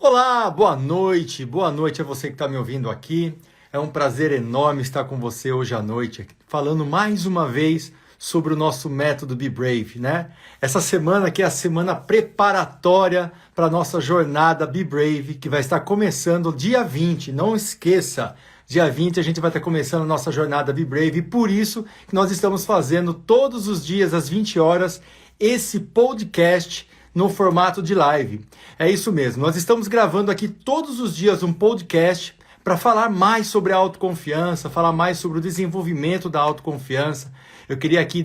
Olá, boa noite a você que está me ouvindo aqui. É um prazer enorme estar com você hoje à noite, falando mais uma vez sobre o nosso método Be Brave, né? Essa semana aqui é a semana preparatória para a nossa jornada Be Brave, que vai estar começando dia 20. Não esqueça, dia 20 a gente vai estar começando a nossa jornada Be Brave, e por isso que nós estamos fazendo todos os dias às 20 horas esse podcast no formato de live. É isso mesmo, nós estamos gravando aqui todos os dias um podcast para falar mais sobre a autoconfiança, falar mais sobre o desenvolvimento da autoconfiança. Eu queria aqui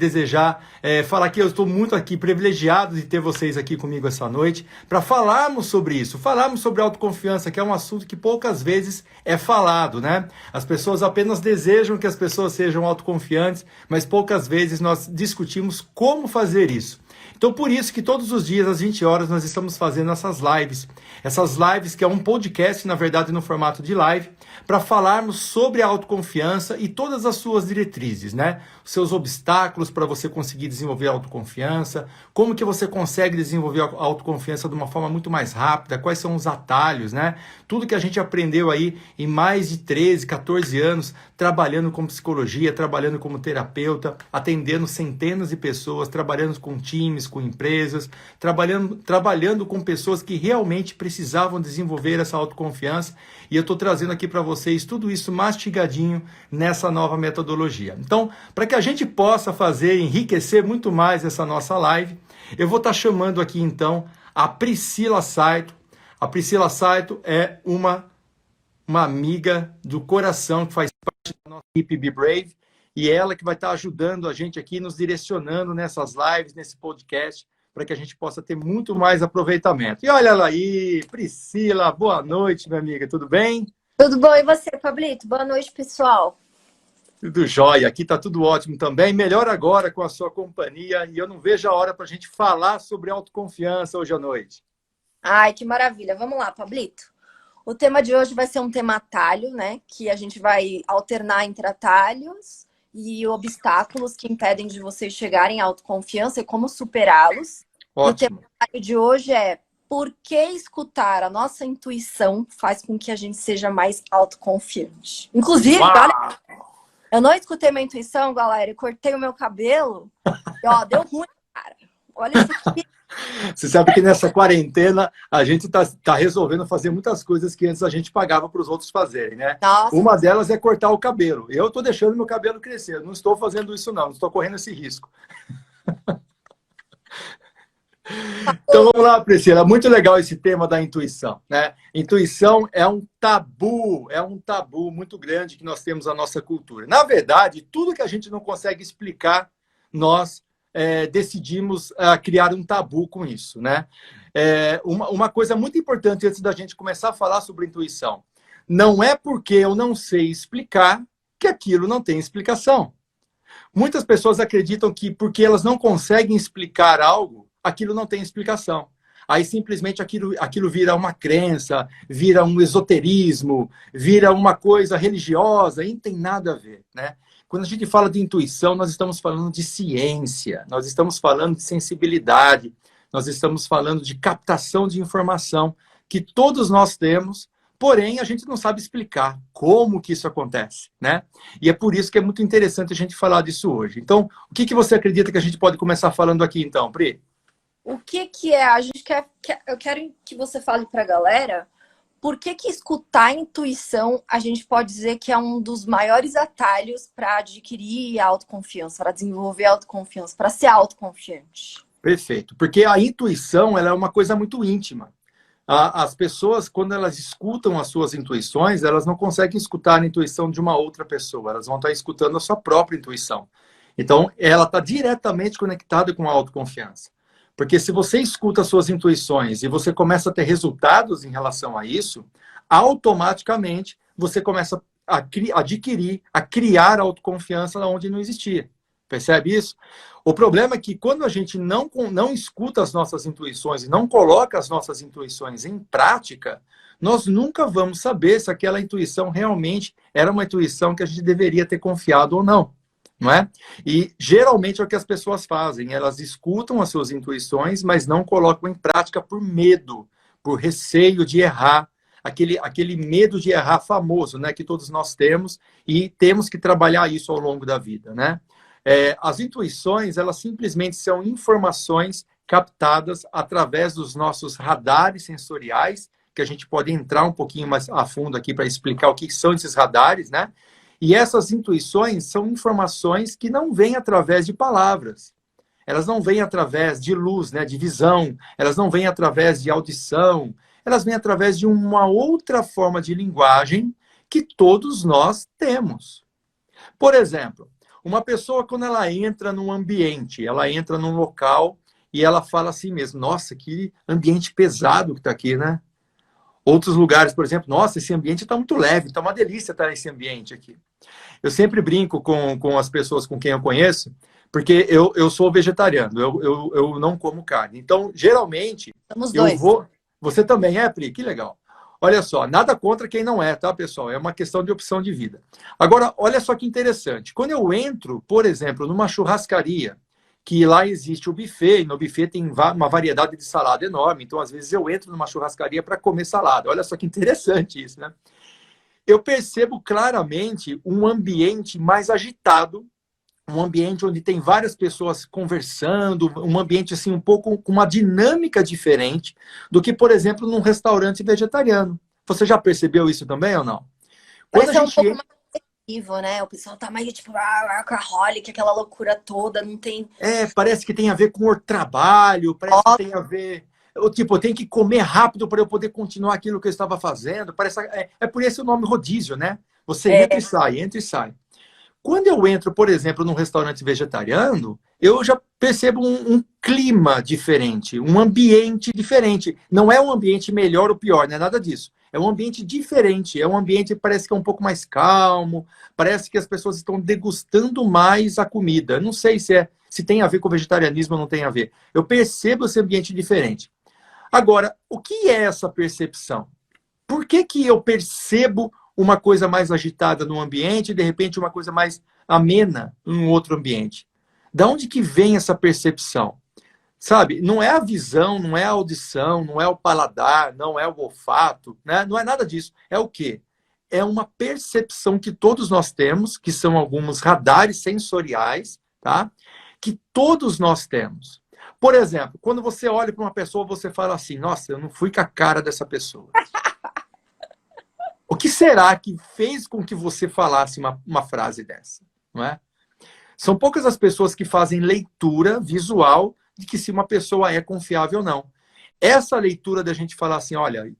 falar que eu estou muito aqui privilegiado de ter vocês aqui comigo essa noite para falarmos sobre isso, falarmos sobre autoconfiança, que é um assunto que poucas vezes é falado, né? As pessoas apenas desejam que as pessoas sejam autoconfiantes, mas poucas vezes nós discutimos como fazer isso. Então, por isso que todos os dias, às 20 horas, nós estamos fazendo essas lives. Essas lives que é um podcast, na verdade, no formato de live, para falarmos sobre a autoconfiança e todas as suas diretrizes, né? Os seus obstáculos para você conseguir desenvolver a autoconfiança, como que você consegue desenvolver a autoconfiança de uma forma muito mais rápida, quais são os atalhos, né? Tudo que a gente aprendeu aí em mais de 13, 14 anos, trabalhando com psicologia, trabalhando como terapeuta, atendendo centenas de pessoas, trabalhando com times, com empresas, trabalhando com pessoas que realmente precisavam desenvolver essa autoconfiança, e eu estou trazendo aqui para vocês tudo isso mastigadinho nessa nova metodologia. Então, para que a gente possa enriquecer muito mais essa nossa live, eu vou estar chamando aqui então a Priscila Saito. A Priscila Saito é uma amiga do coração que faz parte da nossa equipe Be Brave, e ela que vai estar ajudando a gente aqui, nos direcionando nessas lives, nesse podcast, para que a gente possa ter muito mais aproveitamento. E olha ela aí, Priscila, boa noite, minha amiga, tudo bem? Tudo bom, e você, Pablito? Boa noite, pessoal. Tudo jóia, aqui tá tudo ótimo também, melhor agora com a sua companhia, e eu não vejo a hora para a gente falar sobre autoconfiança hoje à noite. Ai, que maravilha. Vamos lá, Pablito. O tema de hoje vai ser um tema atalho, né? Que a gente vai alternar entre atalhos e obstáculos que impedem de vocês chegarem à autoconfiança e como superá-los. O tema de hoje é: por que escutar a nossa intuição faz com que a gente seja mais autoconfiante? Inclusive, olha, eu não escutei minha intuição, galera, eu cortei o meu cabelo e, ó, deu ruim, cara. Olha isso aqui. Você sabe que nessa quarentena a gente tá resolvendo fazer muitas coisas que antes a gente pagava para os outros fazerem, né? Nossa. Uma delas é cortar o cabelo. Eu estou deixando meu cabelo crescer, eu não estou fazendo isso não estou correndo esse risco. Então vamos lá, Priscila, muito legal esse tema da intuição, né? Intuição é um tabu muito grande que nós temos na nossa cultura. Na verdade, tudo que a gente não consegue explicar, nós decidimos criar um tabu com isso, né? Uma coisa muito importante antes da gente começar a falar sobre intuição: não é porque eu não sei explicar que aquilo não tem explicação. Muitas pessoas acreditam que porque elas não conseguem explicar algo, aquilo não tem explicação. Aí simplesmente aquilo vira uma crença, vira um esoterismo, vira uma coisa religiosa, e não tem nada a ver, né? Quando a gente fala de intuição, nós estamos falando de ciência, nós estamos falando de sensibilidade, nós estamos falando de captação de informação que todos nós temos, porém a gente não sabe explicar como que isso acontece, né? E é por isso que é muito interessante a gente falar disso hoje. Então, o que você acredita que a gente pode começar falando aqui então, Pri? O que é? Eu quero que você fale para a galera por que escutar a intuição a gente pode dizer que é um dos maiores atalhos para adquirir autoconfiança, para desenvolver autoconfiança, para ser autoconfiante. Perfeito, porque a intuição ela é uma coisa muito íntima. As pessoas, quando elas escutam as suas intuições, elas não conseguem escutar a intuição de uma outra pessoa, elas vão estar escutando a sua própria intuição. Então, ela está diretamente conectada com a autoconfiança. Porque se você escuta as suas intuições e você começa a ter resultados em relação a isso, automaticamente você começa a criar autoconfiança onde não existia. Percebe isso? O problema é que quando a gente não escuta as nossas intuições e não coloca as nossas intuições em prática, nós nunca vamos saber se aquela intuição realmente era uma intuição que a gente deveria ter confiado ou não. Não é? E geralmente é o que as pessoas fazem, elas escutam as suas intuições, mas não colocam em prática por medo por receio de errar, aquele medo de errar famoso, né, que todos nós temos, e temos que trabalhar isso ao longo da vida, né? As intuições, elas simplesmente são informações captadas através dos nossos radares sensoriais, que a gente pode entrar um pouquinho mais a fundo aqui para explicar o que são esses radares, né? E essas intuições são informações que não vêm através de palavras. Elas não vêm através de luz, né, de visão, elas não vêm através de audição, elas vêm através de uma outra forma de linguagem que todos nós temos. Por exemplo, uma pessoa, quando ela entra num ambiente, ela entra num local e ela fala assim mesmo, nossa, que ambiente pesado que está aqui, né? Outros lugares, por exemplo, nossa, esse ambiente está muito leve, está uma delícia estar nesse ambiente aqui. Eu sempre brinco com as pessoas com quem eu conheço, porque eu sou vegetariano, eu não como carne. Então, geralmente, Somos eu dois. vou... Você também é, Pri? Que legal. Olha só, nada contra quem não é, tá, pessoal? É uma questão de opção de vida. Agora, olha só que interessante. Quando eu entro, por exemplo, numa churrascaria, que lá existe o buffet, e no buffet tem uma variedade de salada enorme, então, às vezes, eu entro numa churrascaria para comer salada. Olha só que interessante isso, né? Eu percebo claramente um ambiente mais agitado, um ambiente onde tem várias pessoas conversando, um ambiente assim um pouco com uma dinâmica diferente do que, por exemplo, num restaurante vegetariano. Você já percebeu isso também ou não? Quando Parece a ser um gente pouco mais ativo, né? O pessoal tá mais tipo, workaholic, aquela loucura toda, não tem. parece que tem a ver com o trabalho, parece que tem a ver, tipo, eu tenho que comer rápido para eu poder continuar aquilo que eu estava fazendo. Parece por isso o nome rodízio, né? Você entra e sai, entra e sai. Quando eu entro, por exemplo, num restaurante vegetariano, eu já percebo um clima diferente, um ambiente diferente. Não é um ambiente melhor ou pior, não é nada disso. É um ambiente diferente, é um ambiente que parece que é um pouco mais calmo, parece que as pessoas estão degustando mais a comida. Não sei se tem a ver com o vegetarianismo ou não tem a ver. Eu percebo esse ambiente diferente. Agora, o que é essa percepção? Por que que eu percebo uma coisa mais agitada num ambiente e, de repente, uma coisa mais amena em outro ambiente? Da onde que vem essa percepção? Sabe? Não é a visão, não é a audição, não é o paladar, não é o olfato, né? Não é nada disso. É o quê? É uma percepção que todos nós temos, que são alguns radares sensoriais, tá? Que todos nós temos. Por exemplo, quando você olha para uma pessoa, você fala assim, nossa, eu não fui com a cara dessa pessoa. O que será que fez com que você falasse uma frase dessa? Não é? São poucas as pessoas que fazem leitura visual de que se uma pessoa é confiável ou não. Essa leitura da gente falar assim, olha,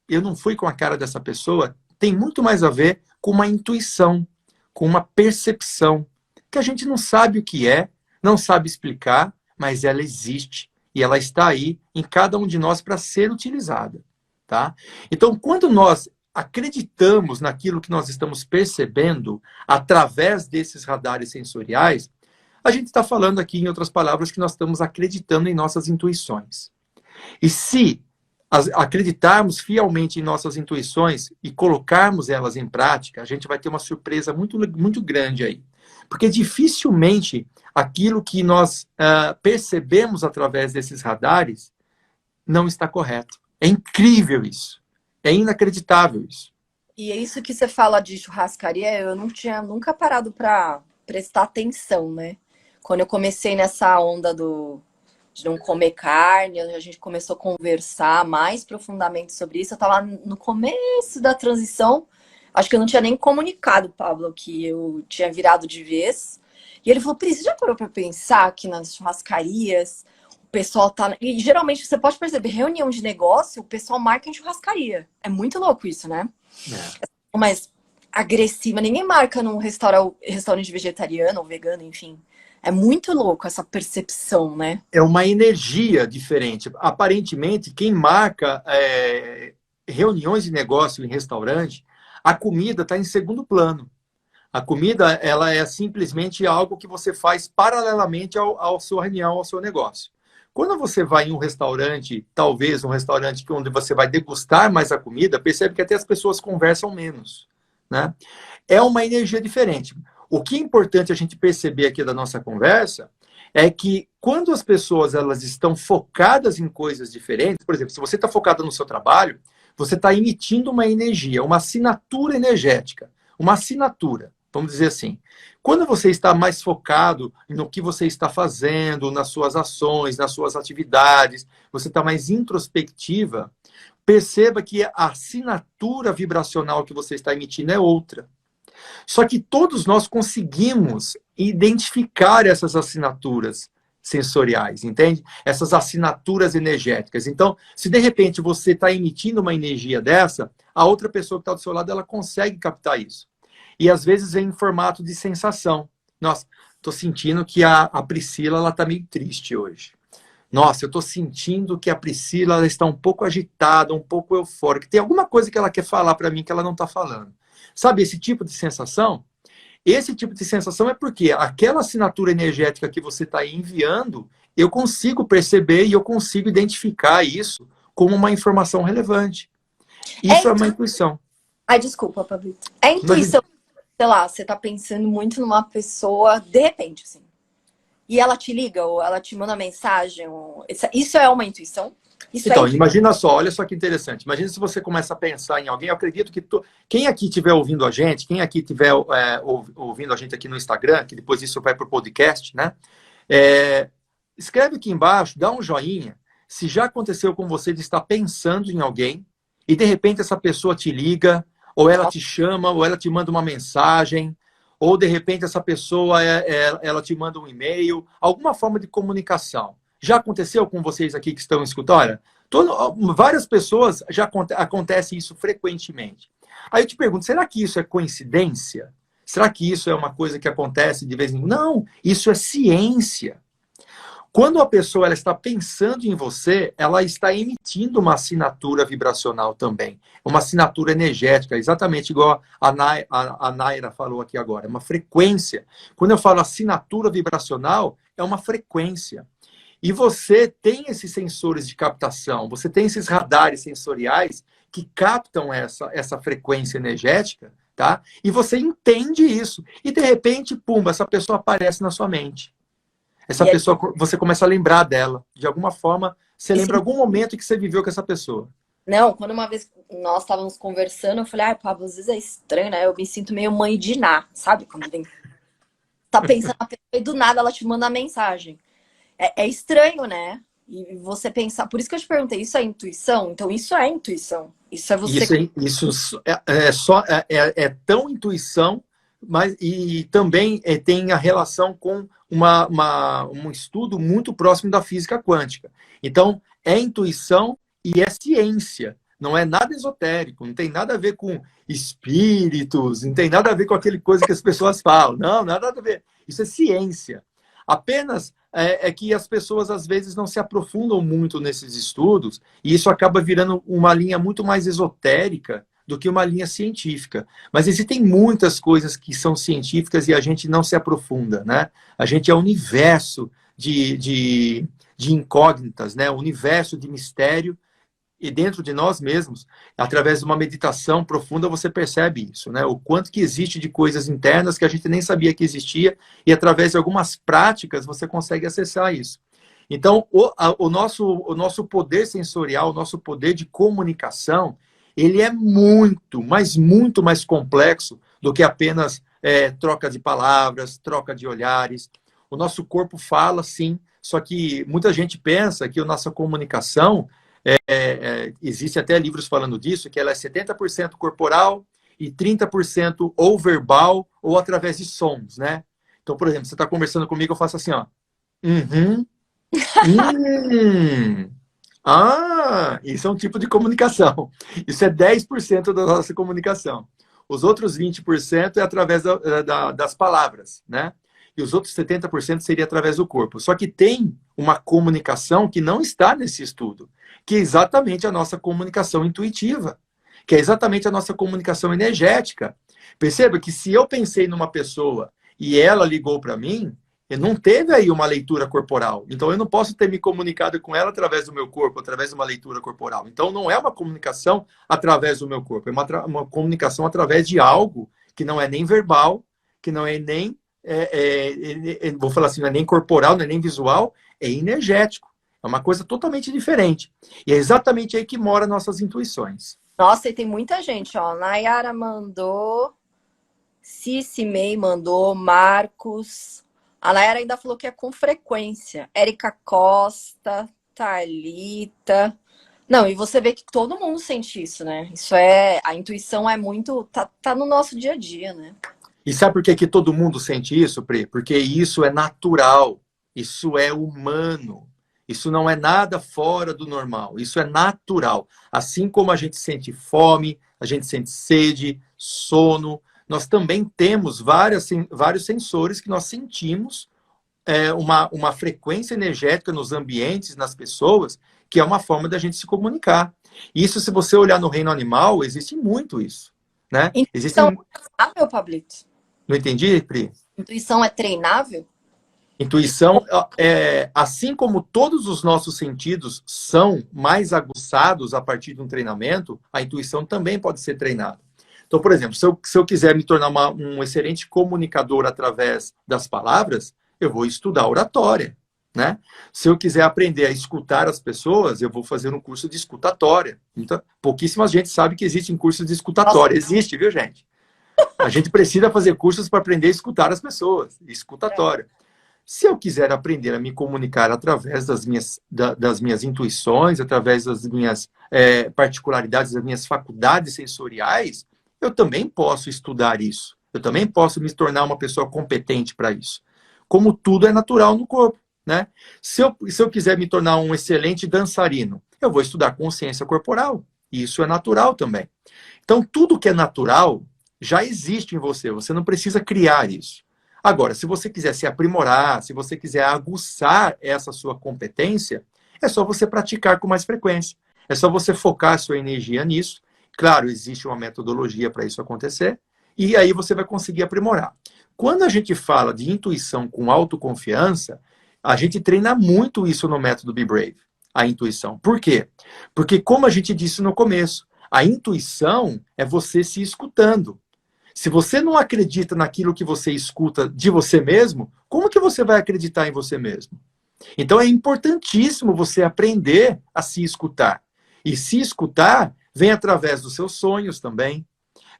eu não fui com a cara dessa pessoa, tem muito mais a ver com uma intuição, com uma percepção, que a gente não sabe o que é, não sabe explicar, mas ela existe e ela está aí em cada um de nós para ser utilizada, tá? Então, quando nós acreditamos naquilo que nós estamos percebendo através desses radares sensoriais, a gente está falando aqui, em outras palavras, que nós estamos acreditando em nossas intuições. E se acreditarmos fielmente em nossas intuições e colocarmos elas em prática, a gente vai ter uma surpresa muito, muito grande aí. Porque dificilmente aquilo que nós percebemos através desses radares não está correto. É incrível isso. É inacreditável isso. E é isso que você fala de churrascaria, eu não tinha nunca parado para prestar atenção, né? Quando eu comecei nessa onda de não comer carne, a gente começou a conversar mais profundamente sobre isso. Eu estava no começo da transição, acho que eu não tinha nem comunicado, Pablo, que eu tinha virado de vez. E ele falou, Pri, você já parou para pensar que nas churrascarias o pessoal tá... E geralmente você pode perceber, reunião de negócio, o pessoal marca em churrascaria. É muito louco isso, né? Mas agressiva, ninguém marca num restaurante vegetariano ou vegano, enfim. É muito louco essa percepção, né? É uma energia diferente. Aparentemente, quem marca reuniões de negócio em restaurante, a comida está em segundo plano. A comida, ela é simplesmente algo que você faz paralelamente ao sua reunião, ao seu negócio. Quando você vai em um restaurante, talvez um restaurante onde você vai degustar mais a comida, percebe que até as pessoas conversam menos, né? É uma energia diferente. O que é importante a gente perceber aqui da nossa conversa é que quando as pessoas elas estão focadas em coisas diferentes, por exemplo, se você está focado no seu trabalho, você está emitindo uma energia, uma assinatura energética, uma assinatura, vamos dizer assim. Quando você está mais focado no que você está fazendo, nas suas ações, nas suas atividades, você está mais introspectiva, perceba que a assinatura vibracional que você está emitindo é outra. Só que todos nós conseguimos identificar essas assinaturas sensoriais, entende? Essas assinaturas energéticas. Então, se de repente você está emitindo uma energia dessa, a outra pessoa que está do seu lado, ela consegue captar isso. E às vezes vem em formato de sensação. Nossa, estou sentindo que a Priscila ela está meio triste hoje. Nossa, eu estou sentindo que a Priscila ela está um pouco agitada, um pouco eufórica. Tem alguma coisa que ela quer falar para mim que ela não está falando. Sabe esse tipo de sensação? Esse tipo de sensação é porque aquela assinatura energética que você está enviando, eu consigo perceber e eu consigo identificar isso como uma informação relevante. Isso é uma intuição. Ai, desculpa, Pablito. É intuição. Sei lá, você tá pensando muito numa pessoa, de repente, assim. E ela te liga, ou ela te manda mensagem. Isso é uma intuição? Isso então, é imagina só, olha só que interessante. Imagina se você começa a pensar em alguém. Eu acredito que quem aqui estiver ouvindo a gente, quem aqui estiver ouvindo a gente aqui no Instagram, que depois isso vai para o podcast, né? Escreve aqui embaixo, dá um joinha, se já aconteceu com você de estar pensando em alguém e de repente essa pessoa te liga, ou ela te chama, ou ela te manda uma mensagem, ou de repente essa pessoa ela te manda um e-mail, alguma forma de comunicação. Já aconteceu com vocês aqui que estão escutando? Olha, várias pessoas já acontece isso frequentemente. Aí eu te pergunto, será que isso é coincidência? Será que isso é uma coisa que acontece de vez em quando? Não, isso é ciência. Quando a pessoa ela está pensando em você, ela está emitindo uma assinatura vibracional também. Uma assinatura energética, exatamente igual a Naira falou aqui agora. É uma frequência. Quando eu falo assinatura vibracional, é uma frequência. E você tem esses sensores de captação, você tem esses radares sensoriais que captam essa frequência energética, tá? E você entende isso. E, de repente, pumba, essa pessoa aparece na sua mente. Essa pessoa, você começa a lembrar dela. De alguma forma, você lembra algum momento que você viveu com essa pessoa. Não, quando uma vez nós estávamos conversando, eu falei, ai, Pablo, às vezes é estranho, né? Eu me sinto meio mãe de Ná, sabe? Quando vem... tá pensando na pessoa e do nada ela te manda mensagem. É estranho, né? E você pensar... Por isso que eu te perguntei, isso é intuição? Então, isso é intuição. Isso é você... Isso é tão intuição, mas e também tem a relação com um estudo muito próximo da física quântica. Então, é intuição e é ciência. Não é nada esotérico, não tem nada a ver com espíritos, não tem nada a ver com aquele coisa que as pessoas falam. Não, nada a ver. Isso é ciência. Apenas que as pessoas, às vezes, não se aprofundam muito nesses estudos e isso acaba virando uma linha muito mais esotérica do que uma linha científica. Mas existem muitas coisas que são científicas e a gente não se aprofunda, né? A gente é um universo de incógnitas, né? Um universo de mistério e dentro de nós mesmos, através de uma meditação profunda, você percebe isso, né? O quanto que existe de coisas internas que a gente nem sabia que existia e através de algumas práticas você consegue acessar isso. Então, o nosso poder sensorial, o nosso poder de comunicação, ele é muito, mas muito mais complexo do que apenas troca de palavras, troca de olhares. O nosso corpo fala, sim, só que muita gente pensa que a nossa comunicação, existe até livros falando disso, que ela é 70% corporal e 30% ou verbal ou através de sons, né? Então, por exemplo, você está conversando comigo, eu faço assim, ó. Isso é um tipo de comunicação. Isso é 10% da nossa comunicação. Os outros 20% é através das palavras, né? E os outros 70% seria através do corpo. Só que tem uma comunicação que não está nesse estudo, que é exatamente a nossa comunicação intuitiva, que é exatamente a nossa comunicação energética. Perceba que se eu pensei numa pessoa e ela ligou para mim, não teve aí uma leitura corporal. Então, eu não posso ter me comunicado com ela através do meu corpo, através de uma leitura corporal. Então, não é uma comunicação através do meu corpo, é uma comunicação através de algo que não é nem verbal, que não é nem vou falar assim, não é nem corporal, não é nem visual, é energético. É uma coisa totalmente diferente. E é exatamente aí que mora nossas intuições. Nossa, e tem muita gente, ó. Nayara mandou, Cici May mandou, Marcos. A Nayara ainda falou que é com frequência. Érica Costa, Thalita. Não, e você vê que todo mundo sente isso, né? Isso é. A intuição é muito. Tá no nosso dia a dia, né? E sabe por que, que todo mundo sente isso, Pri? Porque isso é natural, isso é humano, isso não é nada fora do normal, isso é natural. Assim como a gente sente fome, a gente sente sede, sono, nós também temos vários sensores que nós sentimos uma frequência energética nos ambientes, nas pessoas, que é uma forma da gente se comunicar. Isso, se você olhar no reino animal, existe muito isso, né? Intuição é treinável, Pablito? Não entendi, Pri? Intuição é treinável? Intuição, assim como todos os nossos sentidos são mais aguçados a partir de um treinamento, a intuição também pode ser treinada. Então, por exemplo, se eu quiser me tornar um excelente comunicador através das palavras, eu vou estudar oratória, né? Se eu quiser aprender a escutar as pessoas, eu vou fazer um curso de escutatória. Então, pouquíssima gente sabe que existe um curso de escutatória. Nossa. Existe, viu, gente? A gente precisa fazer cursos para aprender a escutar as pessoas. Escutatória. Se eu quiser aprender a me comunicar através das minhas intuições, através das minhas particularidades, das minhas faculdades sensoriais, eu também posso estudar isso. Eu também posso me tornar uma pessoa competente para isso. Como tudo é natural no corpo, né? Se eu quiser me tornar um excelente dançarino, eu vou estudar consciência corporal. E isso é natural também. Então, tudo que é natural já existe em você. Você não precisa criar isso. Agora, se você quiser se aprimorar, se você quiser aguçar essa sua competência, é só você praticar com mais frequência. É só você focar a sua energia nisso. Claro, existe uma metodologia para isso acontecer. E aí você vai conseguir aprimorar. Quando a gente fala de intuição com autoconfiança, a gente treina muito isso no método Be Brave, a intuição. Por quê? Porque, como a gente disse no começo, a intuição é você se escutando. Se você não acredita naquilo que você escuta de você mesmo, como que você vai acreditar em você mesmo? Então é importantíssimo você aprender a se escutar. E se escutar vem através dos seus sonhos também,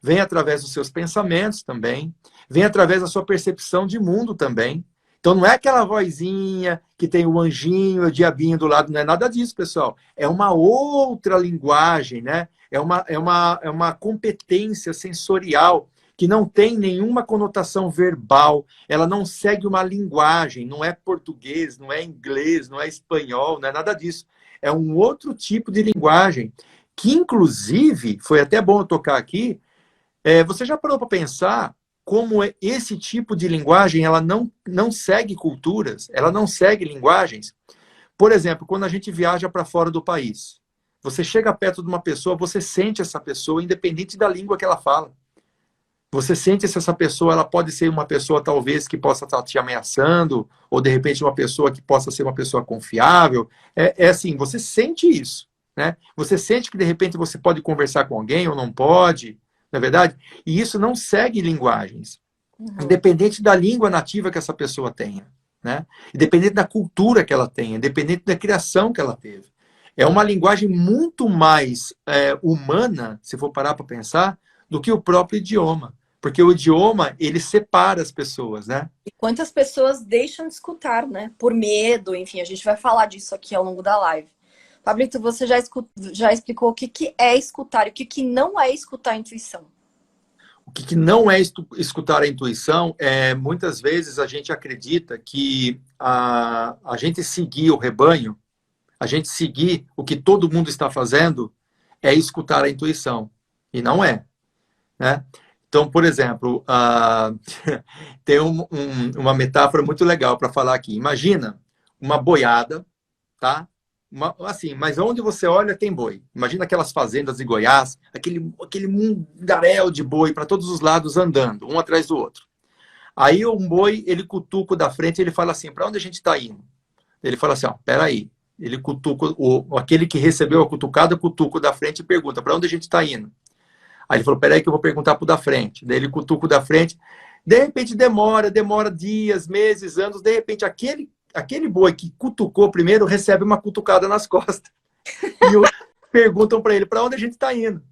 vem através dos seus pensamentos também, vem através da sua percepção de mundo também. Então não é aquela vozinha que tem o anjinho, o diabinho do lado, não é nada disso, pessoal. É uma outra linguagem, né? É uma competência sensorial que não tem nenhuma conotação verbal, ela não segue uma linguagem, não é português, não é inglês, não é espanhol, não é nada disso. É um outro tipo de linguagem, que inclusive, foi até bom eu tocar aqui, você já parou para pensar como esse tipo de linguagem, ela não segue culturas, ela não segue linguagens? Por exemplo, quando a gente viaja para fora do país, você chega perto de uma pessoa, você sente essa pessoa, independente da língua que ela fala. Você sente se essa pessoa, ela pode ser uma pessoa talvez que possa estar te ameaçando, ou de repente uma pessoa que possa ser uma pessoa confiável. É assim, você sente isso, né? Você sente que de repente você pode conversar com alguém ou não pode, não é verdade? E isso não segue linguagens, independente da língua nativa que essa pessoa tenha, né? Independente da cultura que ela tenha, independente da criação que ela teve. É uma linguagem muito mais humana, se for parar para pensar, do que o próprio idioma. Porque o idioma, ele separa as pessoas, né? E quantas pessoas deixam de escutar, né? Por medo, enfim, a gente vai falar disso aqui ao longo da live. Pablito, você já explicou o que é escutar e o que não é escutar a intuição. O que não é escutar a intuição muitas vezes a gente acredita que a gente seguir o rebanho, a gente seguir o que todo mundo está fazendo, é escutar a intuição. E não é, né? Então, por exemplo, tem uma metáfora muito legal para falar aqui. Imagina uma boiada, tá? Assim, mas onde você olha tem boi. Imagina aquelas fazendas de Goiás, aquele mundaréu de boi para todos os lados andando, um atrás do outro. Aí um boi, ele cutuca o da frente, ele fala assim, para onde a gente está indo? Ele fala assim, ó, peraí. Ele cutuca, aquele que recebeu a cutucada, cutuca o da frente e pergunta, para onde a gente está indo? Aí ele falou, peraí que eu vou perguntar pro da frente. Daí ele cutuca o da frente, De repente demora dias, meses, anos, de repente aquele boi que cutucou primeiro recebe uma cutucada nas costas. Perguntam para ele, para onde a gente está indo?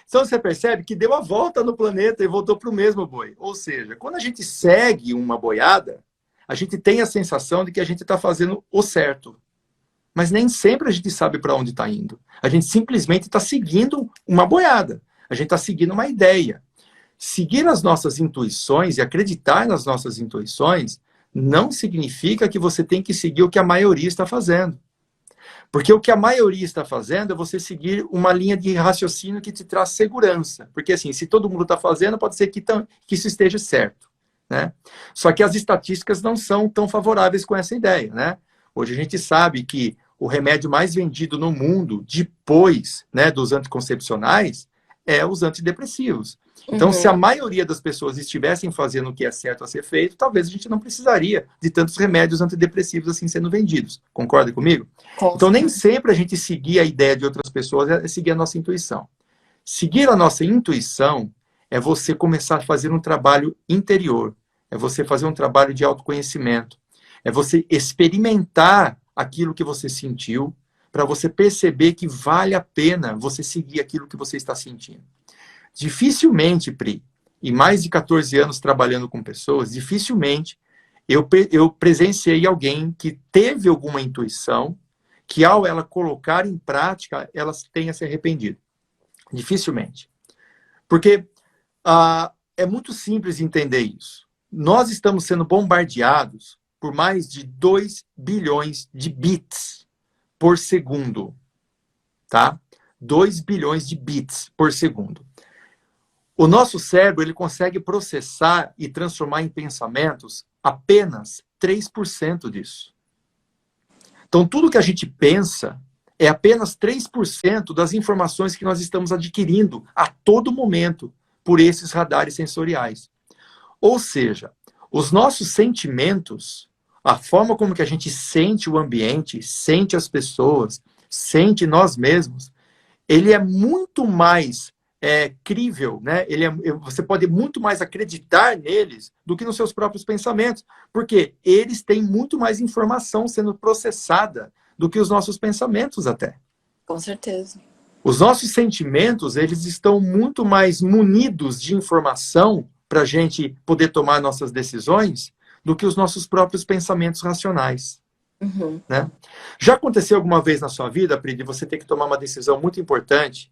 Então você percebe que deu a volta no planeta e voltou para o mesmo boi. Ou seja, quando a gente segue uma boiada, a gente tem a sensação de que a gente está fazendo o certo. Mas nem sempre a gente sabe para onde está indo. A gente simplesmente está seguindo uma boiada. A gente está seguindo uma ideia. Seguir as nossas intuições e acreditar nas nossas intuições não significa que você tem que seguir o que a maioria está fazendo. Porque o que a maioria está fazendo é você seguir uma linha de raciocínio que te traz segurança. Porque assim, se todo mundo está fazendo, pode ser que isso esteja certo, né? Só que as estatísticas não são tão favoráveis com essa ideia, né? Hoje a gente sabe que o remédio mais vendido no mundo, depois, né, dos anticoncepcionais, é os antidepressivos. Então, se a maioria das pessoas estivessem fazendo o que é certo a ser feito, talvez a gente não precisaria de tantos remédios antidepressivos assim sendo vendidos. Concorda comigo? Então, nem sempre a gente seguir a ideia de outras pessoas é seguir a nossa intuição. Seguir a nossa intuição é você começar a fazer um trabalho interior. É você fazer um trabalho de autoconhecimento. É você experimentar aquilo que você sentiu para você perceber que vale a pena você seguir aquilo que você está sentindo. Dificilmente, Pri, em mais de 14 anos trabalhando com pessoas, dificilmente eu presenciei alguém que teve alguma intuição que, ao ela colocar em prática, ela tenha se arrependido. Dificilmente. Porque é muito simples entender isso. Nós estamos sendo bombardeados por mais de 2 bilhões de bits por segundo. Tá? 2 bilhões de bits por segundo. O nosso cérebro ele consegue processar e transformar em pensamentos apenas 3% disso. Então, tudo que a gente pensa é apenas 3% das informações que nós estamos adquirindo a todo momento por esses radares sensoriais. Ou seja, os nossos sentimentos, a forma como que a gente sente o ambiente, sente as pessoas, sente nós mesmos, ele é muito mais crível, né? Você pode muito mais acreditar neles do que nos seus próprios pensamentos, porque eles têm muito mais informação sendo processada do que os nossos pensamentos até. Com certeza. Os nossos sentimentos, eles estão muito mais munidos de informação para a gente poder tomar nossas decisões do que os nossos próprios pensamentos racionais. Né? Já aconteceu alguma vez na sua vida, Pri, de você ter que tomar uma decisão muito importante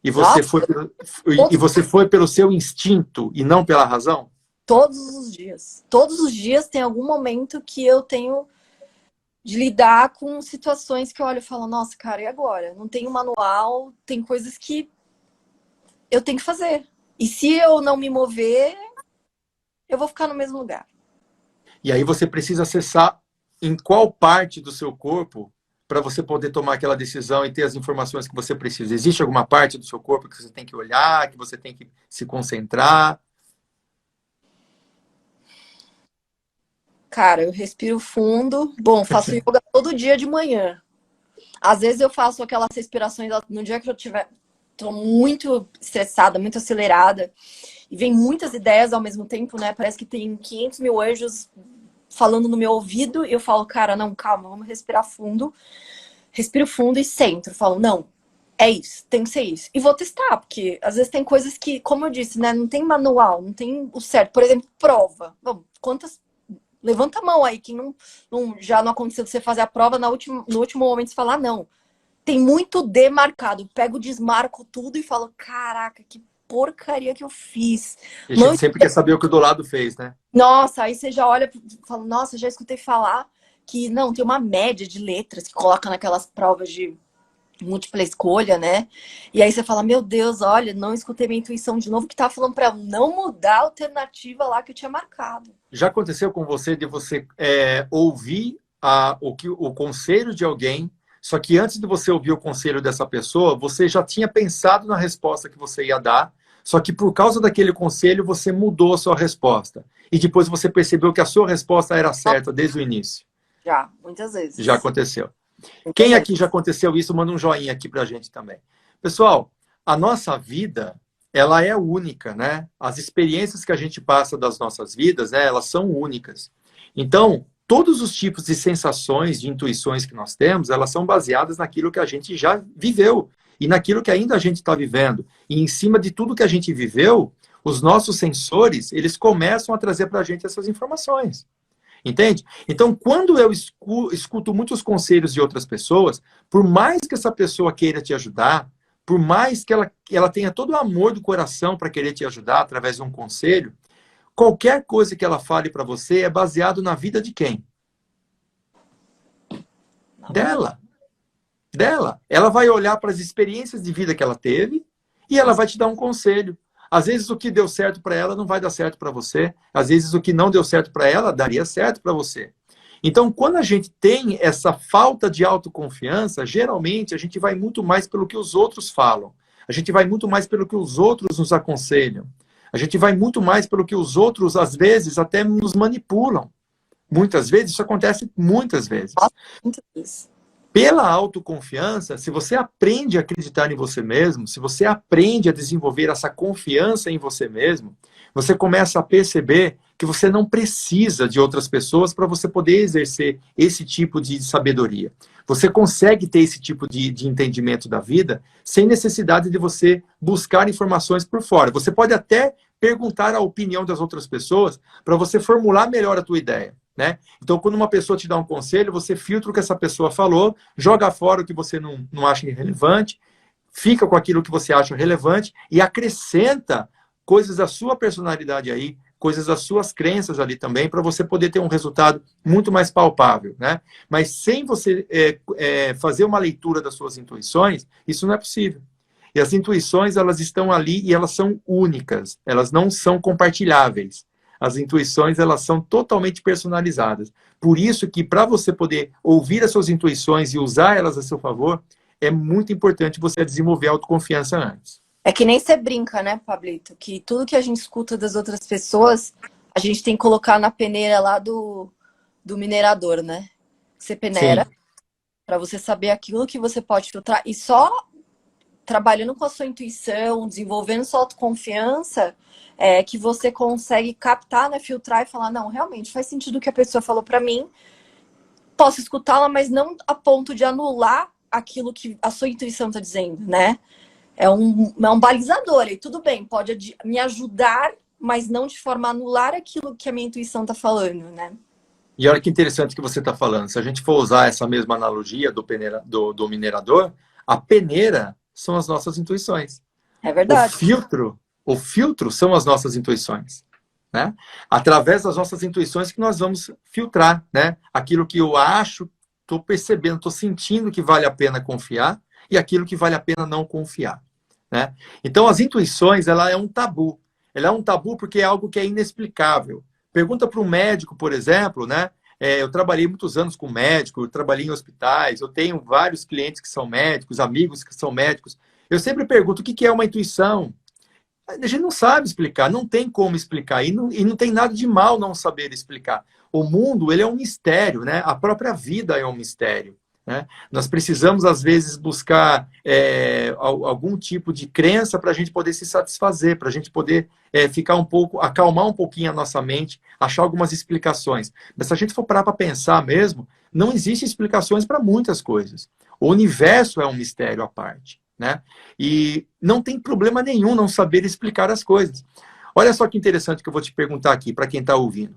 e você foi pelo seu instinto e não pela razão? Todos os dias. Todos os dias tem algum momento que eu tenho de lidar com situações que eu olho e falo, nossa, cara, e agora? Não tem um manual, tem coisas que eu tenho que fazer. E se eu não me mover, eu vou ficar no mesmo lugar. E aí você precisa acessar em qual parte do seu corpo para você poder tomar aquela decisão e ter as informações que você precisa. Existe alguma parte do seu corpo que você tem que olhar, que você tem que se concentrar? Cara, eu respiro fundo. Bom, faço yoga todo dia de manhã. Às vezes eu faço aquelas respirações no dia que eu tô muito estressada, muito acelerada, e vem muitas ideias ao mesmo tempo, né? Parece que tem 500 mil anjos falando no meu ouvido, e eu falo, cara, não, calma, vamos respirar fundo. Respiro fundo e centro. Falo, não, é isso, tem que ser isso. E vou testar, porque às vezes tem coisas que, como eu disse, né, não tem manual, não tem o certo. Por exemplo, prova. Bom, levanta a mão aí, que já não aconteceu de você fazer a prova no último momento você falar, não. Tem muito D marcado. Pego, desmarco tudo e falo, caraca, que porcaria que eu fiz. E a gente sempre quer saber o que o do lado fez, né? Nossa, aí você já olha e fala, nossa, já escutei falar que não, tem uma média de letras que coloca naquelas provas de múltipla escolha, né? E aí você fala, meu Deus, olha, não escutei minha intuição de novo, que tava falando pra eu não mudar a alternativa lá que eu tinha marcado. Já aconteceu com você de você ouvir o conselho de alguém, só que antes de você ouvir o conselho dessa pessoa, você já tinha pensado na resposta que você ia dar, só que por causa daquele conselho você mudou a sua resposta. E depois você percebeu que a sua resposta era certa desde o início. Já, muitas vezes. Já aconteceu. Quem aqui já aconteceu isso, manda um joinha aqui pra gente também. Pessoal, a nossa vida, ela é única, né? As experiências que a gente passa das nossas vidas, né, elas são únicas. Então, todos os tipos de sensações, de intuições que nós temos, elas são baseadas naquilo que a gente já viveu e naquilo que ainda a gente está vivendo. E em cima de tudo que a gente viveu, os nossos sensores, eles começam a trazer para a gente essas informações. Entende? Então, quando eu escuto muitos conselhos de outras pessoas, por mais que essa pessoa queira te ajudar, por mais que ela tenha todo o amor do coração para querer te ajudar através de um conselho, qualquer coisa que ela fale para você é baseado na vida de quem? Dela. Dela. Ela vai olhar para as experiências de vida que ela teve e ela vai te dar um conselho. Às vezes o que deu certo para ela não vai dar certo para você. Às vezes o que não deu certo para ela daria certo para você. Então, quando a gente tem essa falta de autoconfiança, geralmente a gente vai muito mais pelo que os outros falam. A gente vai muito mais pelo que os outros nos aconselham. A gente vai muito mais pelo que os outros, às vezes, até nos manipulam. Muitas vezes, isso acontece muitas vezes. Muitas vezes. Pela autoconfiança, se você aprende a acreditar em você mesmo, se você aprende a desenvolver essa confiança em você mesmo, você começa a perceber que você não precisa de outras pessoas para você poder exercer esse tipo de sabedoria. Você consegue ter esse tipo de entendimento da vida sem necessidade de você buscar informações por fora. Você pode até perguntar a opinião das outras pessoas para você formular melhor a tua ideia. Né? Então, quando uma pessoa te dá um conselho, você filtra o que essa pessoa falou, joga fora o que você não acha irrelevante, fica com aquilo que você acha relevante e acrescenta coisas da sua personalidade aí, coisas das suas crenças ali também, para você poder ter um resultado muito mais palpável. Né? Mas sem você fazer uma leitura das suas intuições, isso não é possível. E as intuições, elas estão ali e elas são únicas, elas não são compartilháveis. As intuições, elas são totalmente personalizadas. Por isso que, para você poder ouvir as suas intuições e usar elas a seu favor, é muito importante você desenvolver autoconfiança antes. É que nem você brinca, né, Pablito? Que tudo que a gente escuta das outras pessoas, a gente tem que colocar na peneira lá do minerador, né? Você peneira para você saber aquilo que você pode filtrar. E só trabalhando com a sua intuição, desenvolvendo sua autoconfiança, que você consegue captar, né, filtrar e falar, não, realmente faz sentido o que a pessoa falou para mim, posso escutá-la, mas não a ponto de anular aquilo que a sua intuição está dizendo, né? É um balizador, e tudo bem, pode me ajudar, mas não de forma a anular aquilo que a minha intuição está falando, né? E olha que interessante que você está falando. Se a gente for usar essa mesma analogia do minerador, a peneira são as nossas intuições. É verdade. O filtro são as nossas intuições. Né? Através das nossas intuições que nós vamos filtrar, né? Aquilo que eu acho, estou percebendo, estou sentindo que vale a pena confiar e aquilo que vale a pena não confiar. Né? Então, as intuições, ela é um tabu. Ela é um tabu porque é algo que é inexplicável. Pergunta para um médico, por exemplo, né? Eu trabalhei muitos anos com médico, eu trabalhei em hospitais, eu tenho vários clientes que são médicos, amigos que são médicos. Eu sempre pergunto o que é uma intuição. A gente não sabe explicar, não tem como explicar, e não tem nada de mal não saber explicar. O mundo, ele é um mistério, né? A própria vida é um mistério. Né? Nós precisamos, às vezes, buscar algum tipo de crença para a gente poder se satisfazer, para a gente poder ficar um pouco, acalmar um pouquinho a nossa mente, achar algumas explicações. Mas se a gente for parar para pensar mesmo, não existem explicações para muitas coisas. O universo é um mistério à parte. Né? E não tem problema nenhum não saber explicar as coisas. Olha só que interessante que eu vou te perguntar aqui, para quem está ouvindo.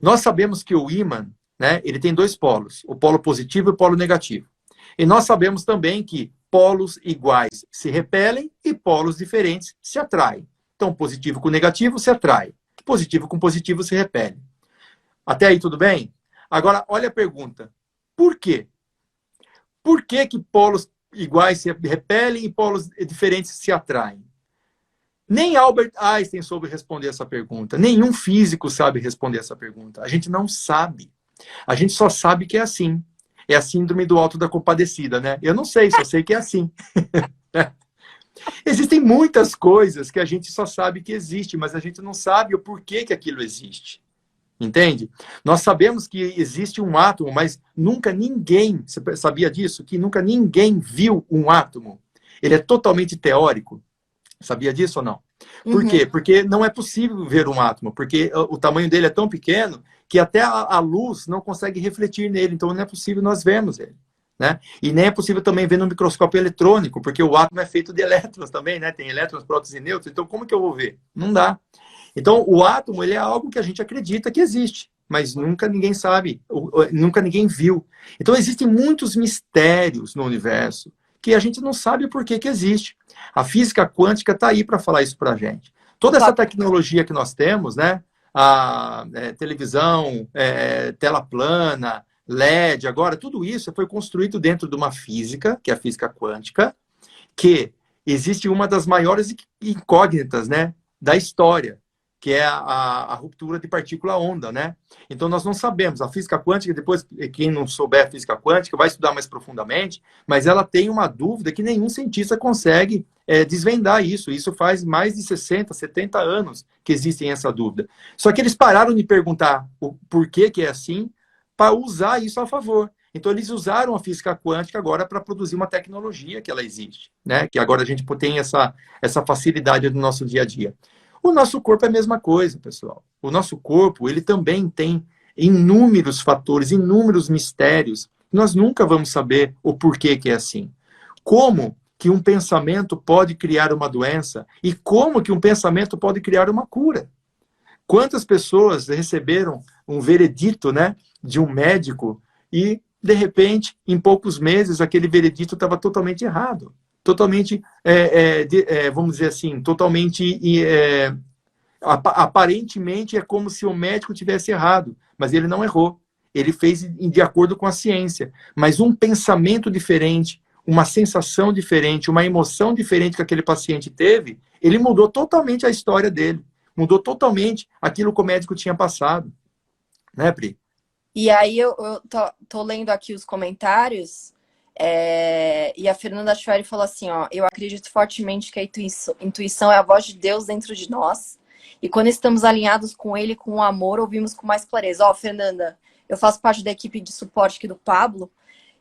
Nós sabemos que o ímã, né, ele tem dois polos, o polo positivo e o polo negativo. E nós sabemos também que polos iguais se repelem e polos diferentes se atraem. Então, positivo com negativo se atrai, positivo com positivo se repele. Até aí tudo bem? Agora, olha a pergunta. Por quê? Por que polos iguais se repelem e polos diferentes se atraem? Nem Albert Einstein soube responder essa pergunta. Nenhum físico sabe responder essa pergunta. A gente não sabe. A gente só sabe que é assim. É a síndrome do Alto da Compadecida, né? Eu não sei, só sei que é assim. Existem muitas coisas que a gente só sabe que existe, mas a gente não sabe o porquê que aquilo existe. Entende? Nós sabemos que existe um átomo, mas nunca ninguém, você sabia disso? Que nunca ninguém viu um átomo. Ele é totalmente teórico. Sabia disso ou não? Por Uhum. quê? Porque não é possível ver um átomo, porque o tamanho dele é tão pequeno que até a luz não consegue refletir nele, então não é possível nós vermos ele. Né? E nem é possível também ver no microscópio eletrônico, porque o átomo é feito de elétrons também, né? Tem elétrons, prótons e nêutrons, então como que eu vou ver? Não dá. Então o átomo ele é algo que a gente acredita que existe, mas nunca ninguém sabe, nunca ninguém viu. Então existem muitos mistérios no universo que a gente não sabe por que existe. A física quântica está aí para falar isso para a gente. Toda essa Opa, tecnologia que nós temos, né? A televisão, tela plana, LED, agora, tudo isso foi construído dentro de uma física, que é a física quântica, que existe uma das maiores incógnitas, né, da história, que é a ruptura de partícula-onda, né? Então, nós não sabemos. A física quântica, depois, quem não souber a física quântica vai estudar mais profundamente, mas ela tem uma dúvida que nenhum cientista consegue desvendar isso. Isso faz mais de 60, 70 anos que existem essa dúvida. Só que eles pararam de perguntar o porquê que é assim, para usar isso a favor. Então, eles usaram a física quântica agora para produzir uma tecnologia que ela existe, né? Que agora a gente tem essa facilidade do nosso dia a dia. O nosso corpo é a mesma coisa, pessoal. O nosso corpo, ele também tem inúmeros fatores, inúmeros mistérios. Nós nunca vamos saber o porquê que é assim. Como que um pensamento pode criar uma doença e como que um pensamento pode criar uma cura? Quantas pessoas receberam um veredito, né, de um médico e, de repente, em poucos meses, aquele veredito estava totalmente errado. Totalmente, vamos dizer assim, totalmente, aparentemente é como se o médico tivesse errado, mas ele não errou. Ele fez de acordo com a ciência. Mas um pensamento diferente, uma sensação diferente, uma emoção diferente que aquele paciente teve, ele mudou totalmente a história dele. Mudou totalmente aquilo que o médico tinha passado. Né, Pri? e aí eu tô lendo aqui os comentários, e a Fernanda Schwery falou assim, ó, eu acredito fortemente que a intuição é a voz de Deus dentro de nós, e quando estamos alinhados com Ele, com o amor, ouvimos com mais clareza. Ó, Fernanda, eu faço parte da equipe de suporte aqui do Pablo,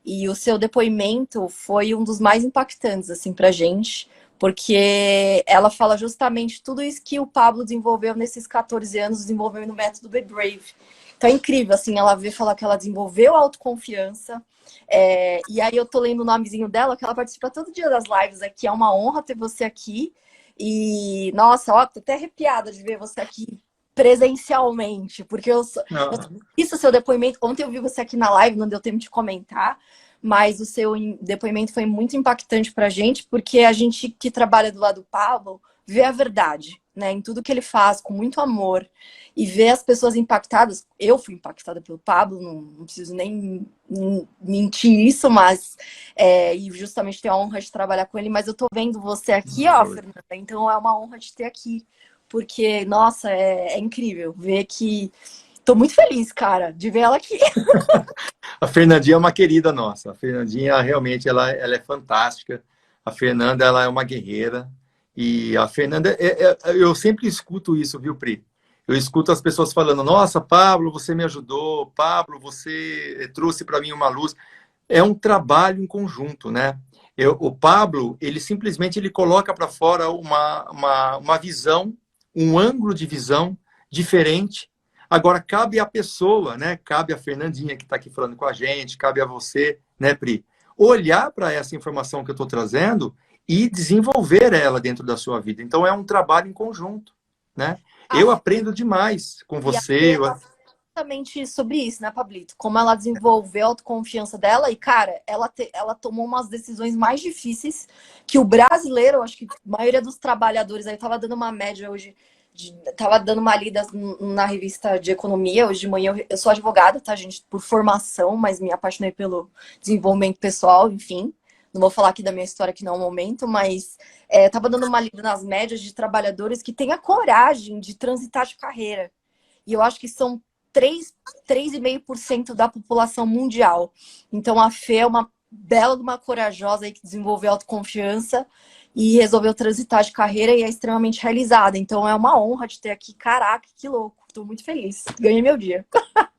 e o seu depoimento foi um dos mais impactantes, assim, pra gente, porque ela fala justamente tudo isso que o Pablo desenvolveu nesses 14 anos, desenvolvendo o método Be Brave. Então é incrível, assim, ela vê falar que ela desenvolveu autoconfiança. E aí eu tô lendo o nomezinho dela, que ela participa todo dia das lives aqui. É uma honra ter você aqui. E, nossa, ó, tô até arrepiada de ver você aqui presencialmente, porque eu Ah, isso o seu depoimento. Ontem eu vi você aqui na live, não deu tempo de comentar, mas o seu depoimento foi muito impactante pra gente, porque a gente que trabalha do lado do Pablo vê a verdade, né, em tudo que ele faz, com muito amor, e ver as pessoas impactadas. Eu fui impactada pelo Pablo, não preciso nem mentir isso, mas e justamente tenho a honra de trabalhar com ele, mas eu tô vendo você aqui, ó, Fernanda, então é uma honra te ter aqui, porque, nossa, é incrível ver que tô muito feliz, cara, de ver ela aqui. a Fernandinha é uma querida nossa. A Fernandinha realmente ela é fantástica. A Fernanda ela é uma guerreira. E a Fernanda, eu sempre escuto isso, viu, Pri? Eu escuto as pessoas falando: Nossa, Pablo, você me ajudou. Pablo, você trouxe para mim uma luz. É um trabalho em conjunto, né? O Pablo, ele simplesmente ele coloca para fora uma visão, um ângulo de visão diferente. Agora, cabe à pessoa, né? Cabe à Fernandinha que está aqui falando com a gente, cabe a você, né, Pri? Olhar para essa informação que eu estou trazendo e desenvolver ela dentro da sua vida. Então, é um trabalho em conjunto, né? A Eu Fê, aprendo demais com e a você. Fê tá exatamente sobre isso, né, Pablito? Como ela desenvolveu a autoconfiança dela e, cara, ela tomou umas decisões mais difíceis que o brasileiro, acho que a maioria dos trabalhadores, aí eu tava dando uma média hoje, tava dando uma lida na revista de economia, hoje de manhã, eu sou advogada, tá, gente, por formação, mas me apaixonei pelo desenvolvimento pessoal, enfim. Não vou falar aqui da minha história, que não é o momento, mas tava dando uma lida nas médias de trabalhadores que têm a coragem de transitar de carreira. E eu acho que são 3,5% da população mundial. Então a Fê é uma bela de uma corajosa aí que desenvolveu autoconfiança e resolveu transitar de carreira e é extremamente realizada. Então é uma honra de ter aqui. Caraca, que louco. Estou muito feliz. Ganhei meu dia.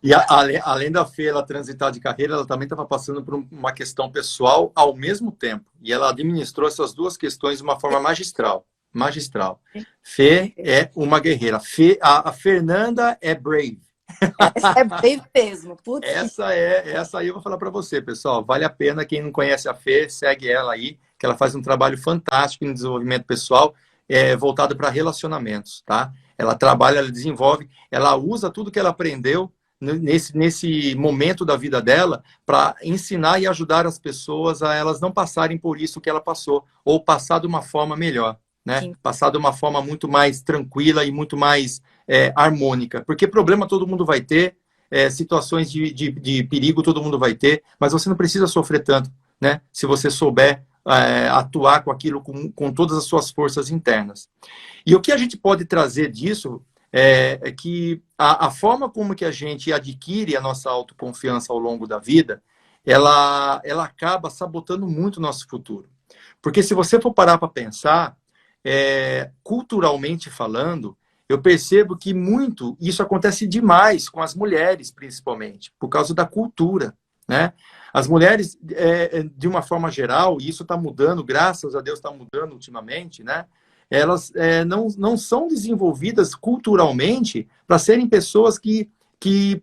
E além da Fê, ela transitar de carreira, ela também estava passando por uma questão pessoal ao mesmo tempo. E ela administrou essas duas questões de uma forma magistral. magistral. Fê é uma guerreira. A Fernanda é brave. Essa é brave mesmo. Putz. Essa aí eu vou falar para você, pessoal. Vale a pena, quem não conhece a Fê, segue ela aí, que ela faz um trabalho fantástico em desenvolvimento pessoal, voltado para relacionamentos, tá? Ela trabalha, ela desenvolve, ela usa tudo que ela aprendeu nesse momento da vida dela para ensinar e ajudar as pessoas a elas não passarem por isso que ela passou, ou passar de uma forma melhor, né? Sim. Passar de uma forma muito mais tranquila e muito mais harmônica. Porque problema todo mundo vai ter, situações de perigo todo mundo vai ter, mas você não precisa sofrer tanto, né? Se você souber atuar com aquilo com todas as suas forças internas. E o que a gente pode trazer disso é que a forma como que a gente adquire a nossa autoconfiança ao longo da vida, ela acaba sabotando muito o nosso futuro. Porque se você for parar para pensar, culturalmente falando, eu percebo que muito isso acontece demais com as mulheres, principalmente, por causa da cultura, né? As mulheres, de uma forma geral, e isso está mudando, graças a Deus está mudando ultimamente, né? Elas não são desenvolvidas culturalmente para serem pessoas que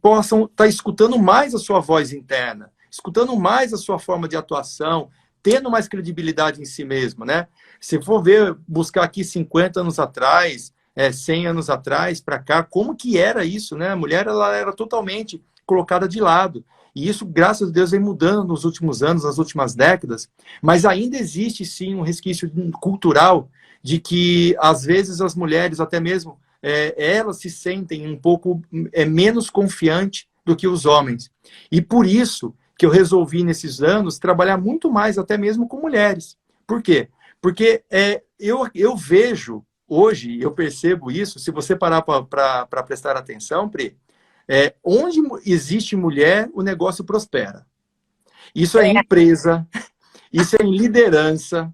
possam estar escutando mais a sua voz interna, escutando mais a sua forma de atuação, tendo mais credibilidade em si mesma, né? Se for buscar aqui 50 anos atrás, 100 anos atrás para cá, como que era isso, né? A mulher ela era totalmente colocada de lado. E isso, graças a Deus, vem mudando nos últimos anos, nas últimas décadas, mas ainda existe, sim, um resquício cultural de que, às vezes, as mulheres, até mesmo, elas se sentem um pouco menos confiantes do que os homens. E por isso que eu resolvi, nesses anos, trabalhar muito mais, até mesmo com mulheres. Por quê? Porque eu vejo, hoje, eu percebo isso, se você parar para prestar atenção, Pri, onde existe mulher, o negócio prospera. Isso é em empresa, isso é em liderança,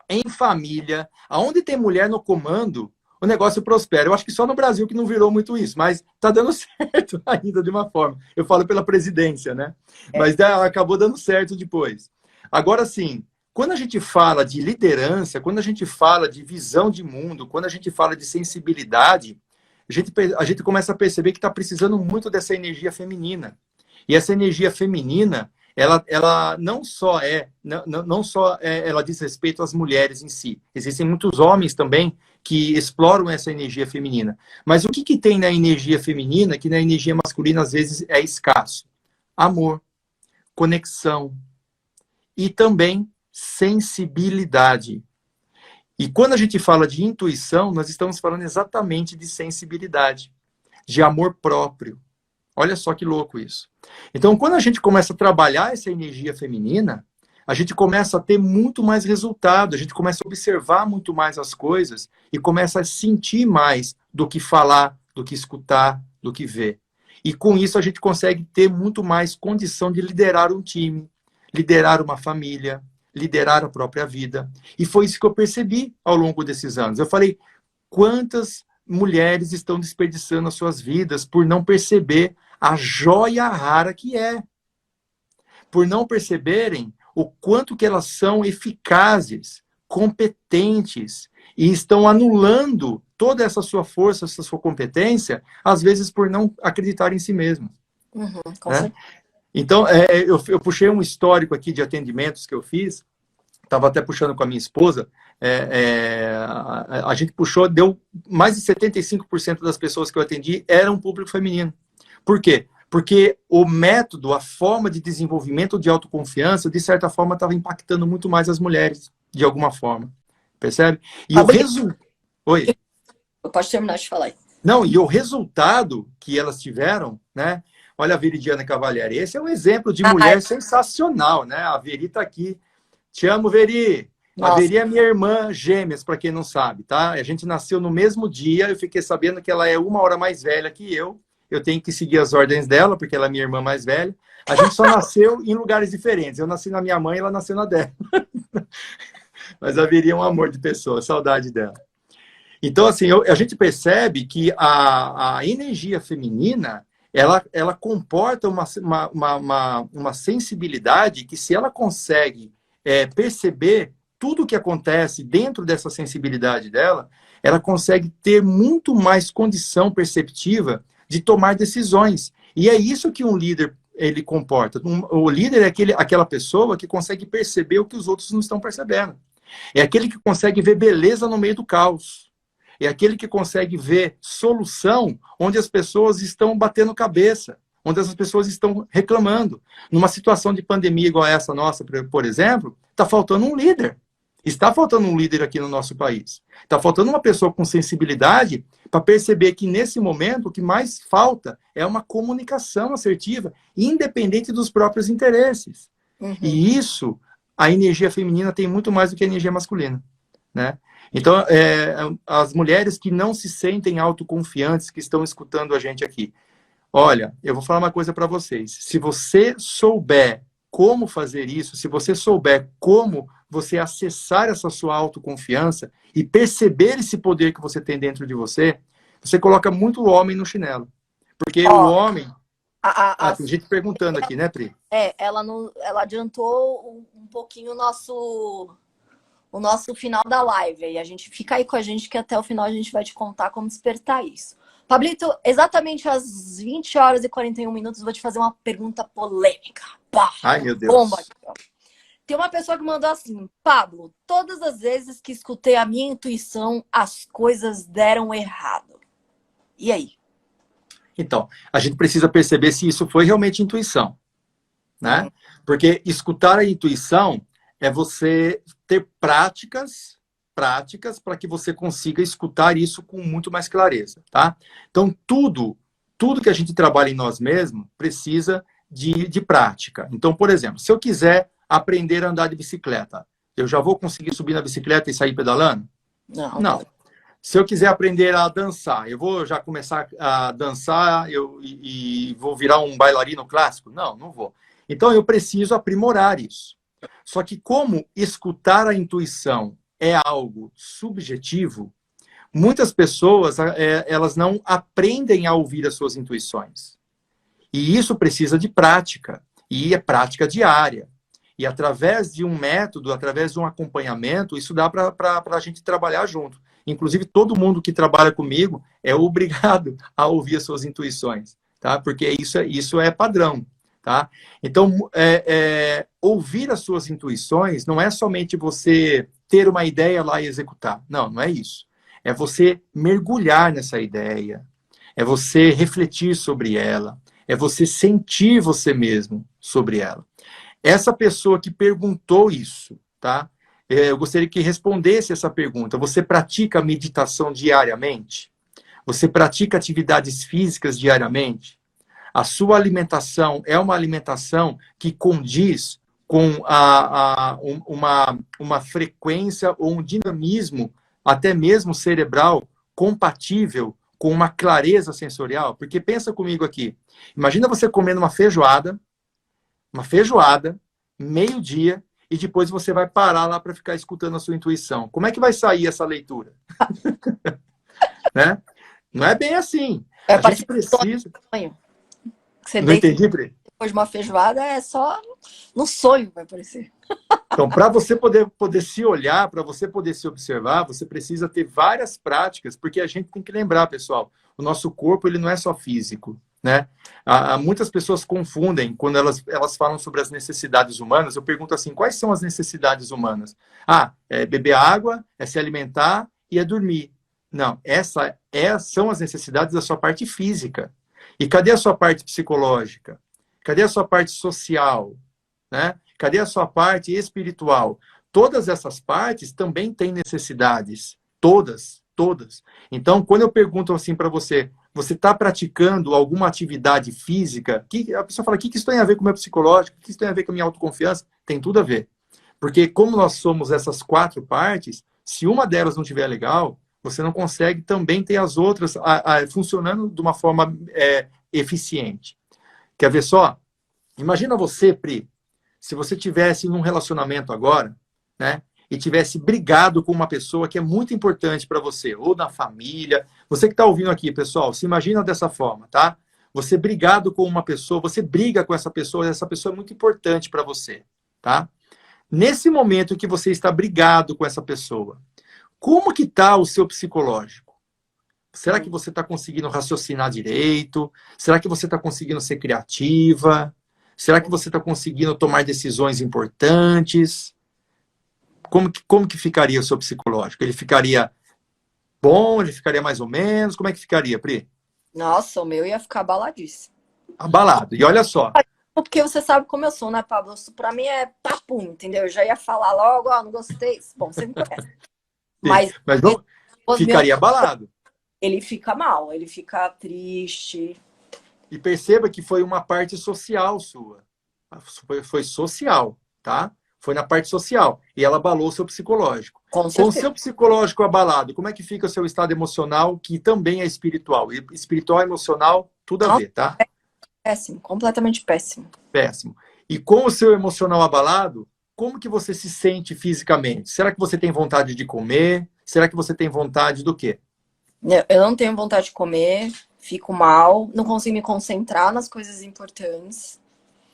em família. Aonde tem mulher no comando, o negócio prospera. Eu acho que só no Brasil que não virou muito isso, mas está dando certo ainda de uma forma. Eu falo pela presidência, né? Mas acabou dando certo depois. Agora, sim, quando a gente fala de liderança, quando a gente fala de visão de mundo, quando a gente fala de sensibilidade, a gente começa a perceber que está precisando muito dessa energia feminina. E essa energia feminina, ela não só ela diz respeito às mulheres em si. Existem muitos homens também que exploram essa energia feminina. Mas o que tem na energia feminina que na energia masculina às vezes é escasso? Amor, conexão e também sensibilidade. E quando a gente fala de intuição, nós estamos falando exatamente de sensibilidade, de amor próprio. Olha só que louco isso. Então, quando a gente começa a trabalhar essa energia feminina, a gente começa a ter muito mais resultado, a gente começa a observar muito mais as coisas e começa a sentir mais do que falar, do que escutar, do que ver. E com isso a gente consegue ter muito mais condição de liderar um time, liderar uma família, liderar a própria vida. E foi isso que eu percebi ao longo desses anos. Eu falei, quantas mulheres estão desperdiçando as suas vidas por não perceber a joia rara que é. Por não perceberem o quanto que elas são eficazes, competentes e estão anulando toda essa sua força, essa sua competência, às vezes por não acreditar em si mesmas. Né? Então, eu puxei um histórico aqui de atendimentos que eu fiz, estava até puxando com a minha esposa, a gente puxou, deu mais de 75% das pessoas que eu atendi eram público feminino. Por quê? Porque o método, a forma de desenvolvimento de autoconfiança, de certa forma, estava impactando muito mais as mulheres, de alguma forma. Percebe? E o resultado... Oi? Pode terminar de falar aí. Não, e o resultado que elas tiveram, né? Olha a Veridiana Cavalieri, esse é um exemplo de mulher sensacional, né? A Veri está aqui. Te amo, Veri. Nossa. A Veri é minha irmã gêmeas, para quem não sabe, tá? A gente nasceu no mesmo dia, eu fiquei sabendo que ela é 1 hora mais velha que eu tenho que seguir as ordens dela, porque ela é minha irmã mais velha. A gente só nasceu em lugares diferentes. Eu nasci na minha mãe e ela nasceu na dela. Mas a Veri é um amor de pessoa, saudade dela. Então, assim, a gente percebe que a energia feminina, ela comporta uma sensibilidade que, se ela consegue perceber tudo que acontece dentro dessa sensibilidade dela, ela consegue ter muito mais condição perceptiva de tomar decisões. E é isso que um líder ele comporta. O líder é aquela pessoa que consegue perceber o que os outros não estão percebendo. É aquele que consegue ver beleza no meio do caos. É aquele que consegue ver solução onde as pessoas estão batendo cabeça, onde as pessoas estão reclamando. Numa situação de pandemia igual essa nossa, por exemplo, está faltando um líder. Está faltando um líder aqui no nosso país. Está faltando uma pessoa com sensibilidade para perceber que, nesse momento, o que mais falta é uma comunicação assertiva, independente dos próprios interesses. Uhum. E isso, a energia feminina tem muito mais do que a energia masculina, né? Então, as mulheres que não se sentem autoconfiantes, que estão escutando a gente aqui, olha, eu vou falar uma coisa para vocês. Se você souber como fazer isso, se você souber como você acessar essa sua autoconfiança e perceber esse poder que você tem dentro de você, você coloca muito o homem no chinelo. Porque o homem... tem gente perguntando aqui, né, Pri? Ela adiantou um pouquinho o nosso final da live. E a gente fica aí com a gente que até o final a gente vai te contar como despertar isso. Pablito, exatamente às 20 horas e 41 minutos, vou te fazer uma pergunta polêmica. Pá, ai, meu Deus. Bomba. Tem uma pessoa que mandou assim: Pablo, todas as vezes que escutei a minha intuição, as coisas deram errado. E aí? Então, a gente precisa perceber se isso foi realmente intuição, né? Porque escutar a intuição é você ter práticas para que você consiga escutar isso com muito mais clareza, tá? Então, tudo que a gente trabalha em nós mesmos precisa de prática. Então, por exemplo, se eu quiser aprender a andar de bicicleta, eu já vou conseguir subir na bicicleta e sair pedalando? Não. Se eu quiser aprender a dançar, eu vou já começar a dançar e vou virar um bailarino clássico? Não vou. Então, eu preciso aprimorar isso. Só que como escutar a intuição é algo subjetivo, muitas pessoas elas não aprendem a ouvir as suas intuições. E isso precisa de prática. E é prática diária. E através de um método, através de um acompanhamento, isso dá para a gente trabalhar junto. Inclusive, todo mundo que trabalha comigo é obrigado a ouvir as suas intuições, tá? Porque isso é padrão, tá? Então, ouvir as suas intuições não é somente você ter uma ideia lá e executar. Não é isso. É você mergulhar nessa ideia, é você refletir sobre ela, é você sentir você mesmo sobre ela. Essa pessoa que perguntou isso, tá? Eu gostaria que respondesse essa pergunta. Você pratica meditação diariamente? Você pratica atividades físicas diariamente? A sua alimentação é uma alimentação que condiz com uma frequência ou um dinamismo, até mesmo cerebral, compatível com uma clareza sensorial? Porque pensa comigo aqui. Imagina você comendo uma feijoada, meio-dia, e depois você vai parar lá para ficar escutando a sua intuição. Como é que vai sair essa leitura? Né? Não é bem assim. A gente precisa... Não entendi, Pri? Depois de uma feijoada é só no sonho, vai parecer. Então, para você poder se olhar, para você poder se observar, você precisa ter várias práticas, porque a gente tem que lembrar, pessoal, o nosso corpo ele não é só físico, né? Muitas pessoas confundem quando elas falam sobre as necessidades humanas. Eu pergunto assim, quais são as necessidades humanas? É beber água, é se alimentar e é dormir. Não, são as necessidades da sua parte física. E cadê a sua parte psicológica? Cadê a sua parte social? Né? Cadê a sua parte espiritual? Todas essas partes também têm necessidades. Todas. Então, quando eu pergunto assim para você, você está praticando alguma atividade física? A pessoa fala, o que isso tem a ver com o meu psicológico? O que isso tem a ver com a minha autoconfiança? Tem tudo a ver. Porque como nós somos essas 4 partes, se uma delas não estiver legal, você não consegue também ter as outras funcionando de uma forma eficiente. Quer ver só? Imagina você, Pri, se você tivesse num relacionamento agora, né? E tivesse brigado com uma pessoa que é muito importante para você, ou na família. Você que está ouvindo aqui, pessoal, se imagina dessa forma, tá? Você brigado com uma pessoa, você briga com essa pessoa é muito importante para você, tá? Nesse momento que você está brigado com essa pessoa, como que está o seu psicológico? Será que você está conseguindo raciocinar direito? Será que você está conseguindo ser criativa? Será que você está conseguindo tomar decisões importantes? Como que ficaria o seu psicológico? Ele ficaria bom? Ele ficaria mais ou menos? Como é que ficaria, Pri? Nossa, o meu ia ficar abaladíssimo. Abalado. E olha só. Porque você sabe como eu sou, né, Pablo? Isso pra mim é papum, entendeu? Eu já ia falar logo, ó, não gostei. Bom, você me conhece. Sim, mas não ficaria abalado. Ele fica mal, ele fica triste. E perceba que foi uma parte social sua. Foi social, tá? Foi na parte social. E ela abalou o seu psicológico. Com Com o certeza. seu psicológico abalado, como é que fica o seu estado emocional, que também é espiritual? E espiritual e emocional, tudo a ver, tá? Péssimo, completamente péssimo. Péssimo. E com o seu emocional abalado, como que você se sente fisicamente? Será que você tem vontade de comer? Será que você tem vontade do quê? Eu não tenho vontade de comer, fico mal, não consigo me concentrar nas coisas importantes.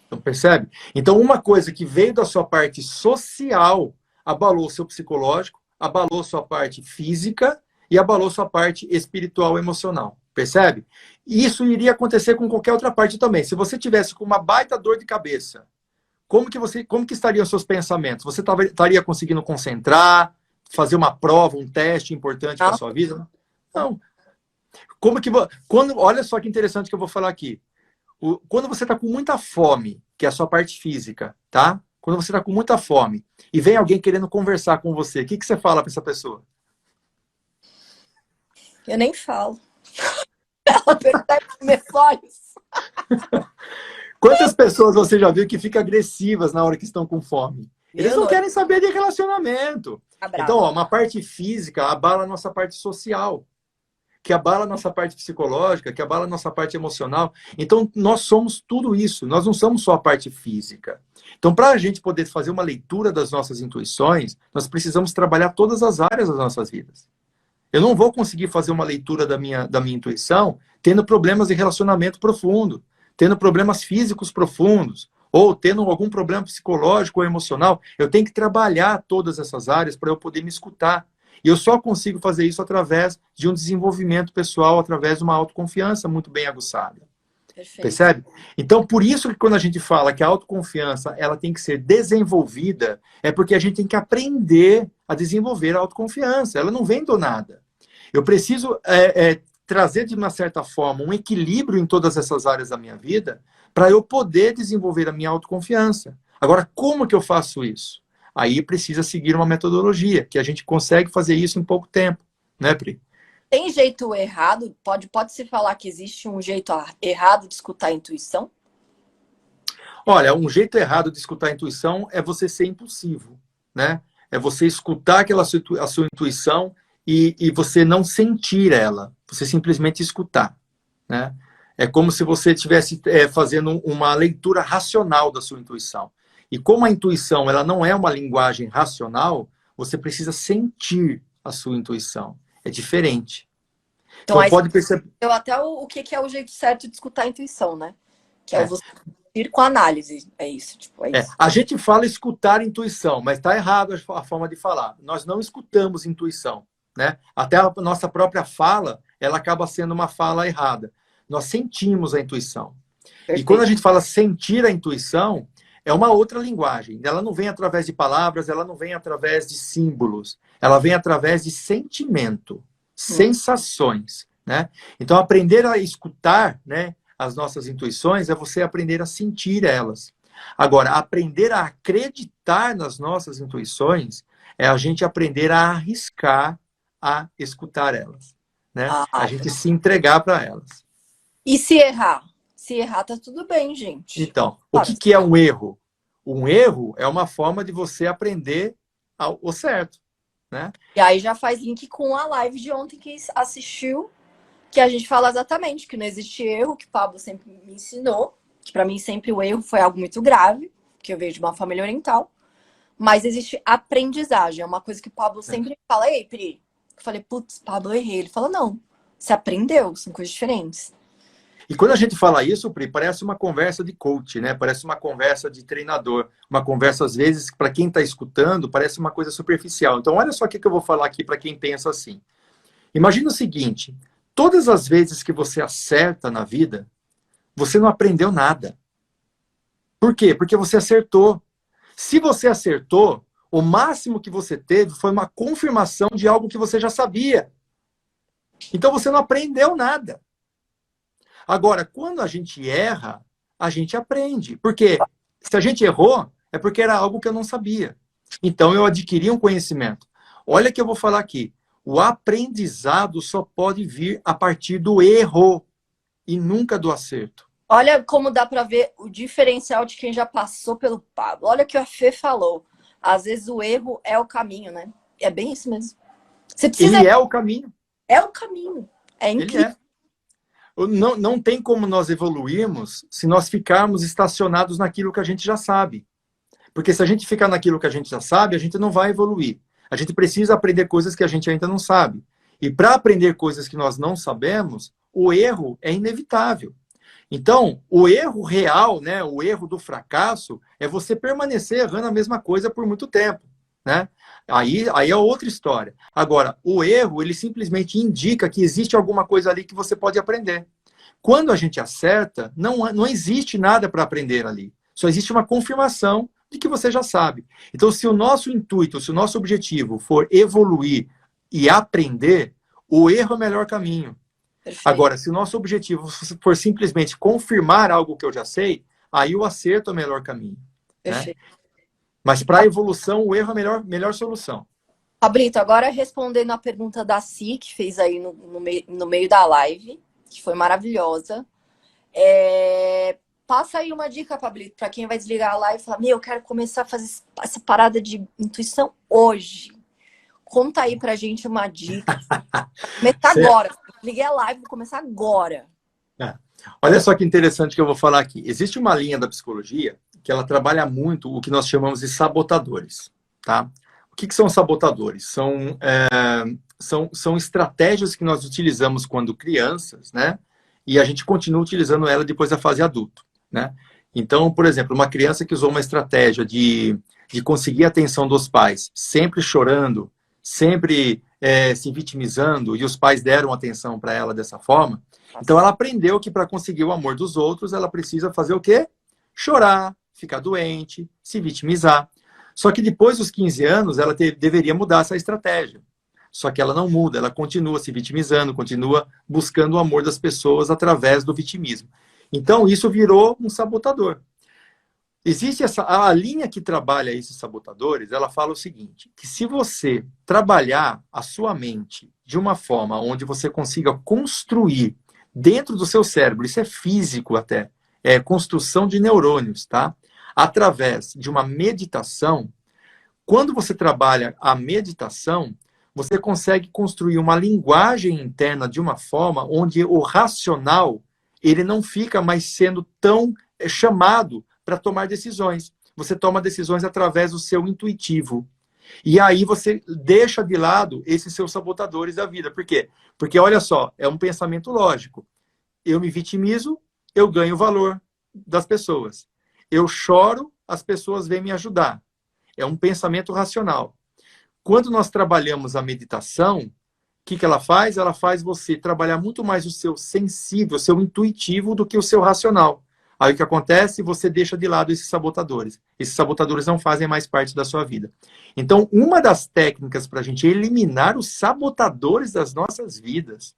Então, percebe? Então, uma coisa que veio da sua parte social abalou o seu psicológico, abalou sua parte física e abalou sua parte espiritual e emocional. Percebe? E isso iria acontecer com qualquer outra parte também. Se você tivesse com uma baita dor de cabeça, como que estariam os seus pensamentos? Você estaria conseguindo concentrar, fazer uma prova, um teste importante para a sua vida? Não. Olha só que interessante que eu vou falar aqui. Quando você está com muita fome, que é a sua parte física, tá? Quando você está com muita fome e vem alguém querendo conversar com você, o que você fala para essa pessoa? Eu nem falo. Ela percebe os meus olhos. Quantas pessoas você já viu que ficam agressivas na hora que estão com fome? Eles não querem saber de relacionamento. Então, ó, uma parte física abala a nossa parte social, que abala a nossa parte psicológica, que abala a nossa parte emocional. Então, nós somos tudo isso. Nós não somos só a parte física. Então, para a gente poder fazer uma leitura das nossas intuições, nós precisamos trabalhar todas as áreas das nossas vidas. Eu não vou conseguir fazer uma leitura da minha intuição tendo problemas de relacionamento profundo, tendo problemas físicos profundos, ou tendo algum problema psicológico ou emocional. Eu tenho que trabalhar todas essas áreas para eu poder me escutar. E eu só consigo fazer isso através de um desenvolvimento pessoal, através de uma autoconfiança muito bem aguçada. Perfeito. Percebe? Então, por isso que quando a gente fala que a autoconfiança ela tem que ser desenvolvida, é porque a gente tem que aprender a desenvolver a autoconfiança. Ela não vem do nada. Eu preciso trazer, de uma certa forma, um equilíbrio em todas essas áreas da minha vida para eu poder desenvolver a minha autoconfiança. Agora, como que eu faço isso? Aí precisa seguir uma metodologia, que a gente consegue fazer isso em pouco tempo, né, Pri? Tem jeito errado? Pode-se falar que existe um jeito errado de escutar a intuição? Olha, um jeito errado de escutar a intuição é você ser impulsivo, né? É você escutar a sua intuição e você não sentir ela, você simplesmente escutar, né? É como se você estivesse fazendo uma leitura racional da sua intuição. E como a intuição ela não é uma linguagem racional, você precisa sentir a sua intuição. É diferente. Então pode perceber. Eu até o que é o jeito certo de escutar a intuição, né? Que é você ir com a análise. É isso, tipo, é isso. A gente fala escutar intuição, mas está errado a forma de falar. Nós não escutamos intuição, né? Até a nossa própria fala, ela acaba sendo uma fala errada. Nós sentimos a intuição. Perfeito. E quando a gente fala sentir a intuição, é uma outra linguagem. Ela não vem através de palavras, ela não vem através de símbolos. Ela vem através de sentimento, sensações, né? Então, aprender a escutar, né, as nossas intuições é você aprender a sentir elas. Agora, aprender a acreditar nas nossas intuições é a gente aprender a arriscar a escutar elas, né? A gente se entregar para elas. E se errar? Se errar, tá tudo bem, gente. Então, o que é um erro? Um erro é uma forma de você aprender o certo, né? E aí já faz link com a live de ontem que assistiu, que a gente fala exatamente que não existe erro, que o Pablo sempre me ensinou, que para mim sempre o erro foi algo muito grave, que eu vejo de uma família oriental, mas existe aprendizagem, é uma coisa que o Pablo sempre fala. Ei, Pri, eu falei, putz, Pablo, eu errei. Ele fala, não, você aprendeu, são coisas diferentes. E quando a gente fala isso, Pri, parece uma conversa de coach, né? Parece uma conversa de treinador. Uma conversa, às vezes, para quem está escutando, parece uma coisa superficial. Então, olha só o que eu vou falar aqui para quem pensa assim. Imagina o seguinte, todas as vezes que você acerta na vida, você não aprendeu nada. Por quê? Porque você acertou. Se você acertou, o máximo que você teve foi uma confirmação de algo que você já sabia. Então você não aprendeu nada. Agora, quando a gente erra, a gente aprende. Porque se a gente errou, é porque era algo que eu não sabia. Então eu adquiri um conhecimento. Olha o que eu vou falar aqui. O aprendizado só pode vir a partir do erro e nunca do acerto. Olha como dá para ver o diferencial de quem já passou pelo Pablo. Olha o que a Fê falou. Às vezes o erro é o caminho, né? É bem isso mesmo. Você precisa... Ele é o caminho. É o caminho. É incrível. Ele é. Não tem como nós evoluirmos se nós ficarmos estacionados naquilo que a gente já sabe. Porque se a gente ficar naquilo que a gente já sabe, a gente não vai evoluir. A gente precisa aprender coisas que a gente ainda não sabe. E para aprender coisas que nós não sabemos, o erro é inevitável. Então, o erro real, né, o erro do fracasso, é você permanecer errando a mesma coisa por muito tempo, né? Aí é outra história. Agora, o erro, ele simplesmente indica que existe alguma coisa ali que você pode aprender. Quando a gente acerta, não existe nada para aprender ali. Só existe uma confirmação de que você já sabe. Então, se o nosso intuito, se o nosso objetivo for evoluir e aprender, o erro é o melhor caminho. Perfeito. Agora, se o nosso objetivo for simplesmente confirmar algo que eu já sei, aí o acerto é o melhor caminho. Perfeito. Né? Mas para a evolução, o erro é a melhor solução. Pablito, agora respondendo a pergunta da Si, que fez aí no meio da live, que foi maravilhosa. Passa aí uma dica, Pablito, para quem vai desligar a live e falar, eu quero começar a fazer essa parada de intuição hoje. Conta aí pra gente uma dica. Começar agora. Liguei a live, vou começar agora. Olha só que interessante que eu vou falar aqui. Existe uma linha da psicologia que ela trabalha muito o que nós chamamos de sabotadores, tá? O que são sabotadores? São estratégias que nós utilizamos quando crianças, né? E a gente continua utilizando ela depois da fase adulto, né? Então, por exemplo, uma criança que usou uma estratégia de conseguir a atenção dos pais, sempre chorando, sempre se vitimizando, e os pais deram atenção para ela dessa forma, então ela aprendeu que para conseguir o amor dos outros, ela precisa fazer o quê? Chorar, ficar doente, se vitimizar. Só que depois dos 15 anos, ela deveria mudar essa estratégia. Só que ela não muda, ela continua se vitimizando, continua buscando o amor das pessoas através do vitimismo. Então, isso virou um sabotador. Existe a linha que trabalha esses sabotadores, ela fala o seguinte, que se você trabalhar a sua mente de uma forma onde você consiga construir dentro do seu cérebro, isso é físico até, é construção de neurônios, tá? Através de uma meditação, quando você trabalha a meditação, você consegue construir uma linguagem interna de uma forma onde o racional, ele não fica mais sendo tão chamado para tomar decisões. Você toma decisões através do seu intuitivo. E aí você deixa de lado esses seus sabotadores da vida. Por quê? Porque, olha só, é um pensamento lógico. Eu me vitimizo, eu ganho o valor das pessoas. Eu choro, as pessoas vêm me ajudar. É um pensamento racional. Quando nós trabalhamos a meditação, o que ela faz? Ela faz você trabalhar muito mais o seu sensível, o seu intuitivo, do que o seu racional. Aí o que acontece? Você deixa de lado esses sabotadores. Esses sabotadores não fazem mais parte da sua vida. Então, uma das técnicas para a gente eliminar os sabotadores das nossas vidas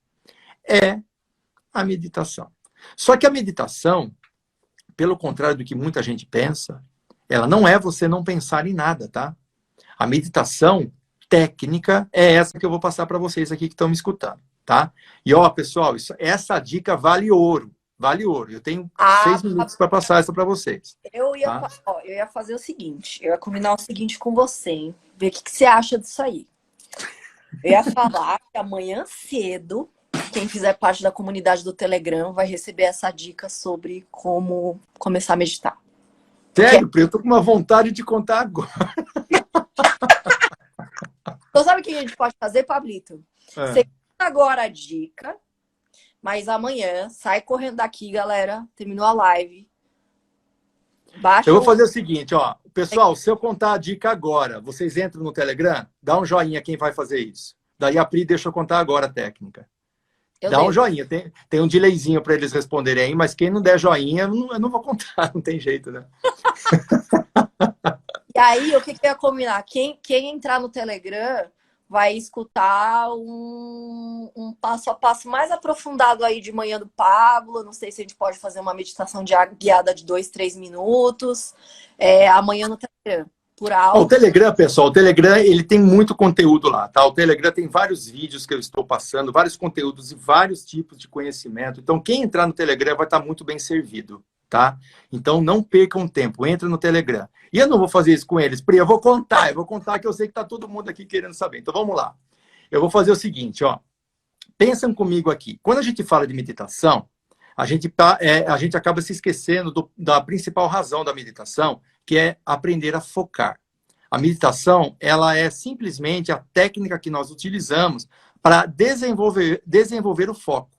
é a meditação. Só que a meditação, pelo contrário do que muita gente pensa, ela não é você não pensar em nada, tá? A meditação técnica é essa que eu vou passar para vocês aqui que estão me escutando, tá? E ó, pessoal, essa dica vale ouro. Vale ouro. Eu tenho 6 minutos para passar essa para vocês. Eu ia fazer o seguinte, eu ia combinar o seguinte com você, hein? Ver o que você acha disso aí. Eu ia falar que amanhã cedo, quem fizer parte da comunidade do Telegram vai receber essa dica sobre como começar a meditar. Sério, Pri, eu tô com uma vontade de contar agora. Então sabe o que a gente pode fazer, Pablito? Você conta agora a dica, Mas amanhã, sai correndo daqui, galera. Terminou a live. Baixa Eu vou o... fazer o seguinte, ó. Pessoal, se eu contar a dica agora, vocês entram no Telegram, dá um joinha quem vai fazer isso. Daí a Pri deixa eu contar agora a técnica. Eu Dá um deixo. joinha. Tem um delayzinho para eles responderem aí, mas quem não der joinha, eu não vou contar, não tem jeito, né? E aí, o que que eu ia combinar? Quem entrar no Telegram vai escutar um passo a passo mais aprofundado aí de manhã do Pablo. Não sei se a gente pode fazer uma meditação guiada de 2, 3 minutos. Amanhã no Telegram, por O áudio. Telegram, pessoal, o Telegram, ele tem muito conteúdo lá, tá? O Telegram tem vários vídeos que eu estou passando, vários conteúdos e vários tipos de conhecimento. Então, quem entrar no Telegram vai estar muito bem servido, tá? Então, não percam tempo, entra no Telegram. E eu não vou fazer isso com eles, Pri, eu vou contar que eu sei que tá todo mundo aqui querendo saber. Então, vamos lá. Eu vou fazer o seguinte, ó. Pensam comigo aqui. Quando a gente fala de meditação, a gente acaba se esquecendo da principal razão da meditação, que é aprender a focar. A meditação, ela é simplesmente a técnica que nós utilizamos para desenvolver o foco.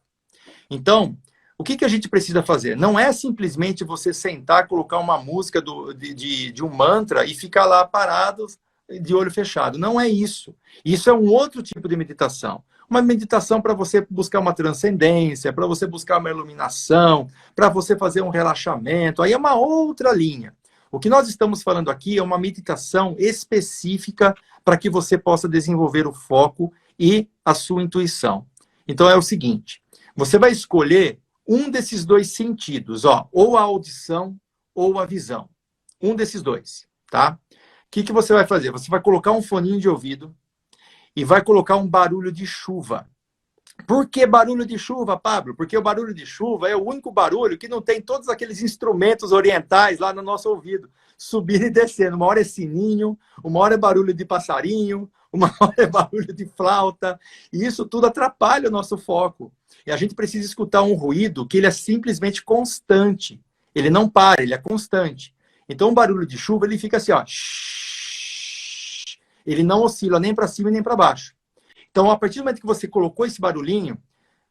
Então, o que a gente precisa fazer? Não é simplesmente você sentar, colocar uma música de um mantra e ficar lá parado de olho fechado. Não é isso. Isso é um outro tipo de meditação. Uma meditação para você buscar uma transcendência, para você buscar uma iluminação, para você fazer um relaxamento. Aí é uma outra linha. O que nós estamos falando aqui é uma meditação específica para que você possa desenvolver o foco e a sua intuição. Então é o seguinte, você vai escolher um desses dois sentidos, ó, ou a audição ou a visão. Um desses dois, tá? O que você vai fazer? Você vai colocar um foninho de ouvido e vai colocar um barulho de chuva. Por que barulho de chuva, Pablo? Porque o barulho de chuva é o único barulho que não tem todos aqueles instrumentos orientais lá no nosso ouvido, subindo e descendo. Uma hora é sininho, uma hora é barulho de passarinho, uma hora é barulho de flauta, e isso tudo atrapalha o nosso foco. E a gente precisa escutar um ruído que ele é simplesmente constante. Ele não para, ele é constante. Então, o barulho de chuva, ele fica assim, ó. Ele não oscila nem para cima nem para baixo. Então, a partir do momento que você colocou esse barulhinho,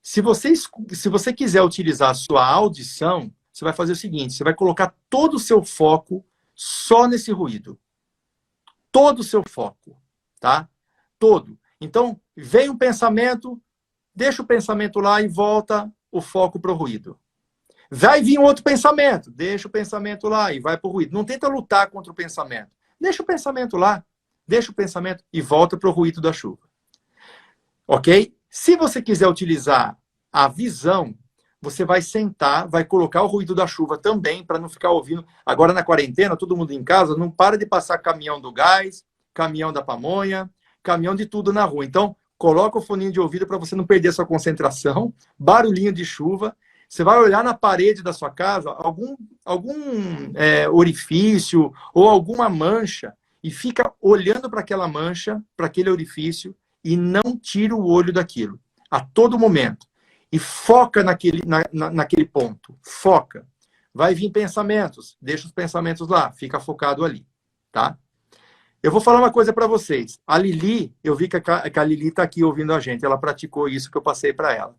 se você quiser utilizar a sua audição, você vai fazer o seguinte, você vai colocar todo o seu foco só nesse ruído. Todo o seu foco, tá? Todo. Então, vem um pensamento, deixa o pensamento lá e volta o foco para o ruído. Vai vir um outro pensamento, deixa o pensamento lá e vai para o ruído. Não tenta lutar contra o pensamento. Deixa o pensamento lá, deixa o pensamento e volta para o ruído da chuva. Ok? Se você quiser utilizar a visão, você vai sentar, vai colocar o ruído da chuva também, para não ficar ouvindo. Agora, na quarentena, todo mundo em casa, não para de passar caminhão do gás, caminhão da pamonha, caminhão de tudo na rua. Então, coloca o foninho de ouvido para você não perder sua concentração, barulhinho de chuva. Você vai olhar na parede da sua casa, algum orifício ou alguma mancha, e fica olhando para aquela mancha, para aquele orifício, e não tira o olho daquilo, a todo momento. E foca naquele ponto. Foca. Vai vir pensamentos. Deixa os pensamentos lá. Fica focado ali. Tá? Eu vou falar uma coisa para vocês. A Lili, eu vi que a Lili está aqui ouvindo a gente. Ela praticou isso que eu passei para ela.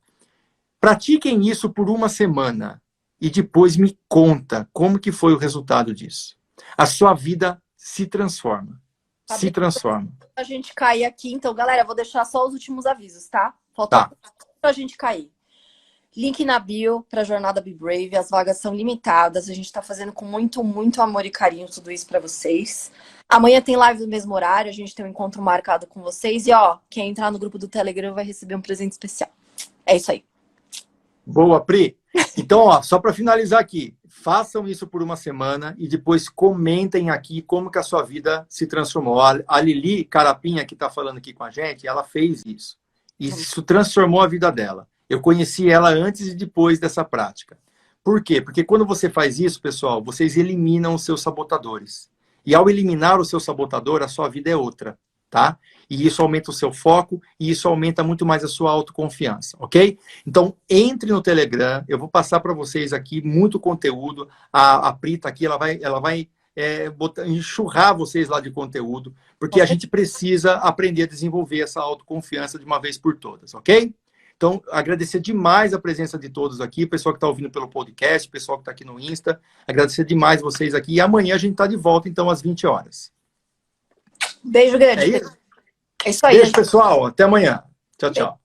Pratiquem isso por uma semana. E depois me conta como que foi o resultado disso. A sua vida se transforma. Se transforma. A gente cair aqui, então, galera, eu vou deixar só os últimos avisos, tá? Falta pra gente cair. Link na bio pra Jornada Be Brave, as vagas são limitadas, a gente tá fazendo com muito, muito amor e carinho tudo isso pra vocês. Amanhã tem live no mesmo horário, a gente tem um encontro marcado com vocês e, ó, quem entrar no grupo do Telegram vai receber um presente especial. É isso aí. Boa, Pri. Então, ó, só para finalizar aqui, façam isso por uma semana e depois comentem aqui como que a sua vida se transformou. A Lili Carapinha, que está falando aqui com a gente, ela fez isso. E isso transformou a vida dela. Eu conheci ela antes e depois dessa prática. Por quê? Porque quando você faz isso, pessoal, vocês eliminam os seus sabotadores. E ao eliminar o seu sabotador, a sua vida é outra, tá? E isso aumenta o seu foco e isso aumenta muito mais a sua autoconfiança, ok? Então, entre no Telegram, eu vou passar para vocês aqui muito conteúdo. A Prita aqui, ela vai enxurrar vocês lá de conteúdo, porque a gente precisa aprender a desenvolver essa autoconfiança de uma vez por todas, ok? Então, agradecer demais a presença de todos aqui, o pessoal que está ouvindo pelo podcast, o pessoal que está aqui no Insta. Agradecer demais vocês aqui. E amanhã a gente está de volta, então, às 20 horas. Beijo grande. É isso? É isso aí. Beijo, pessoal. Até amanhã. Tchau, tchau.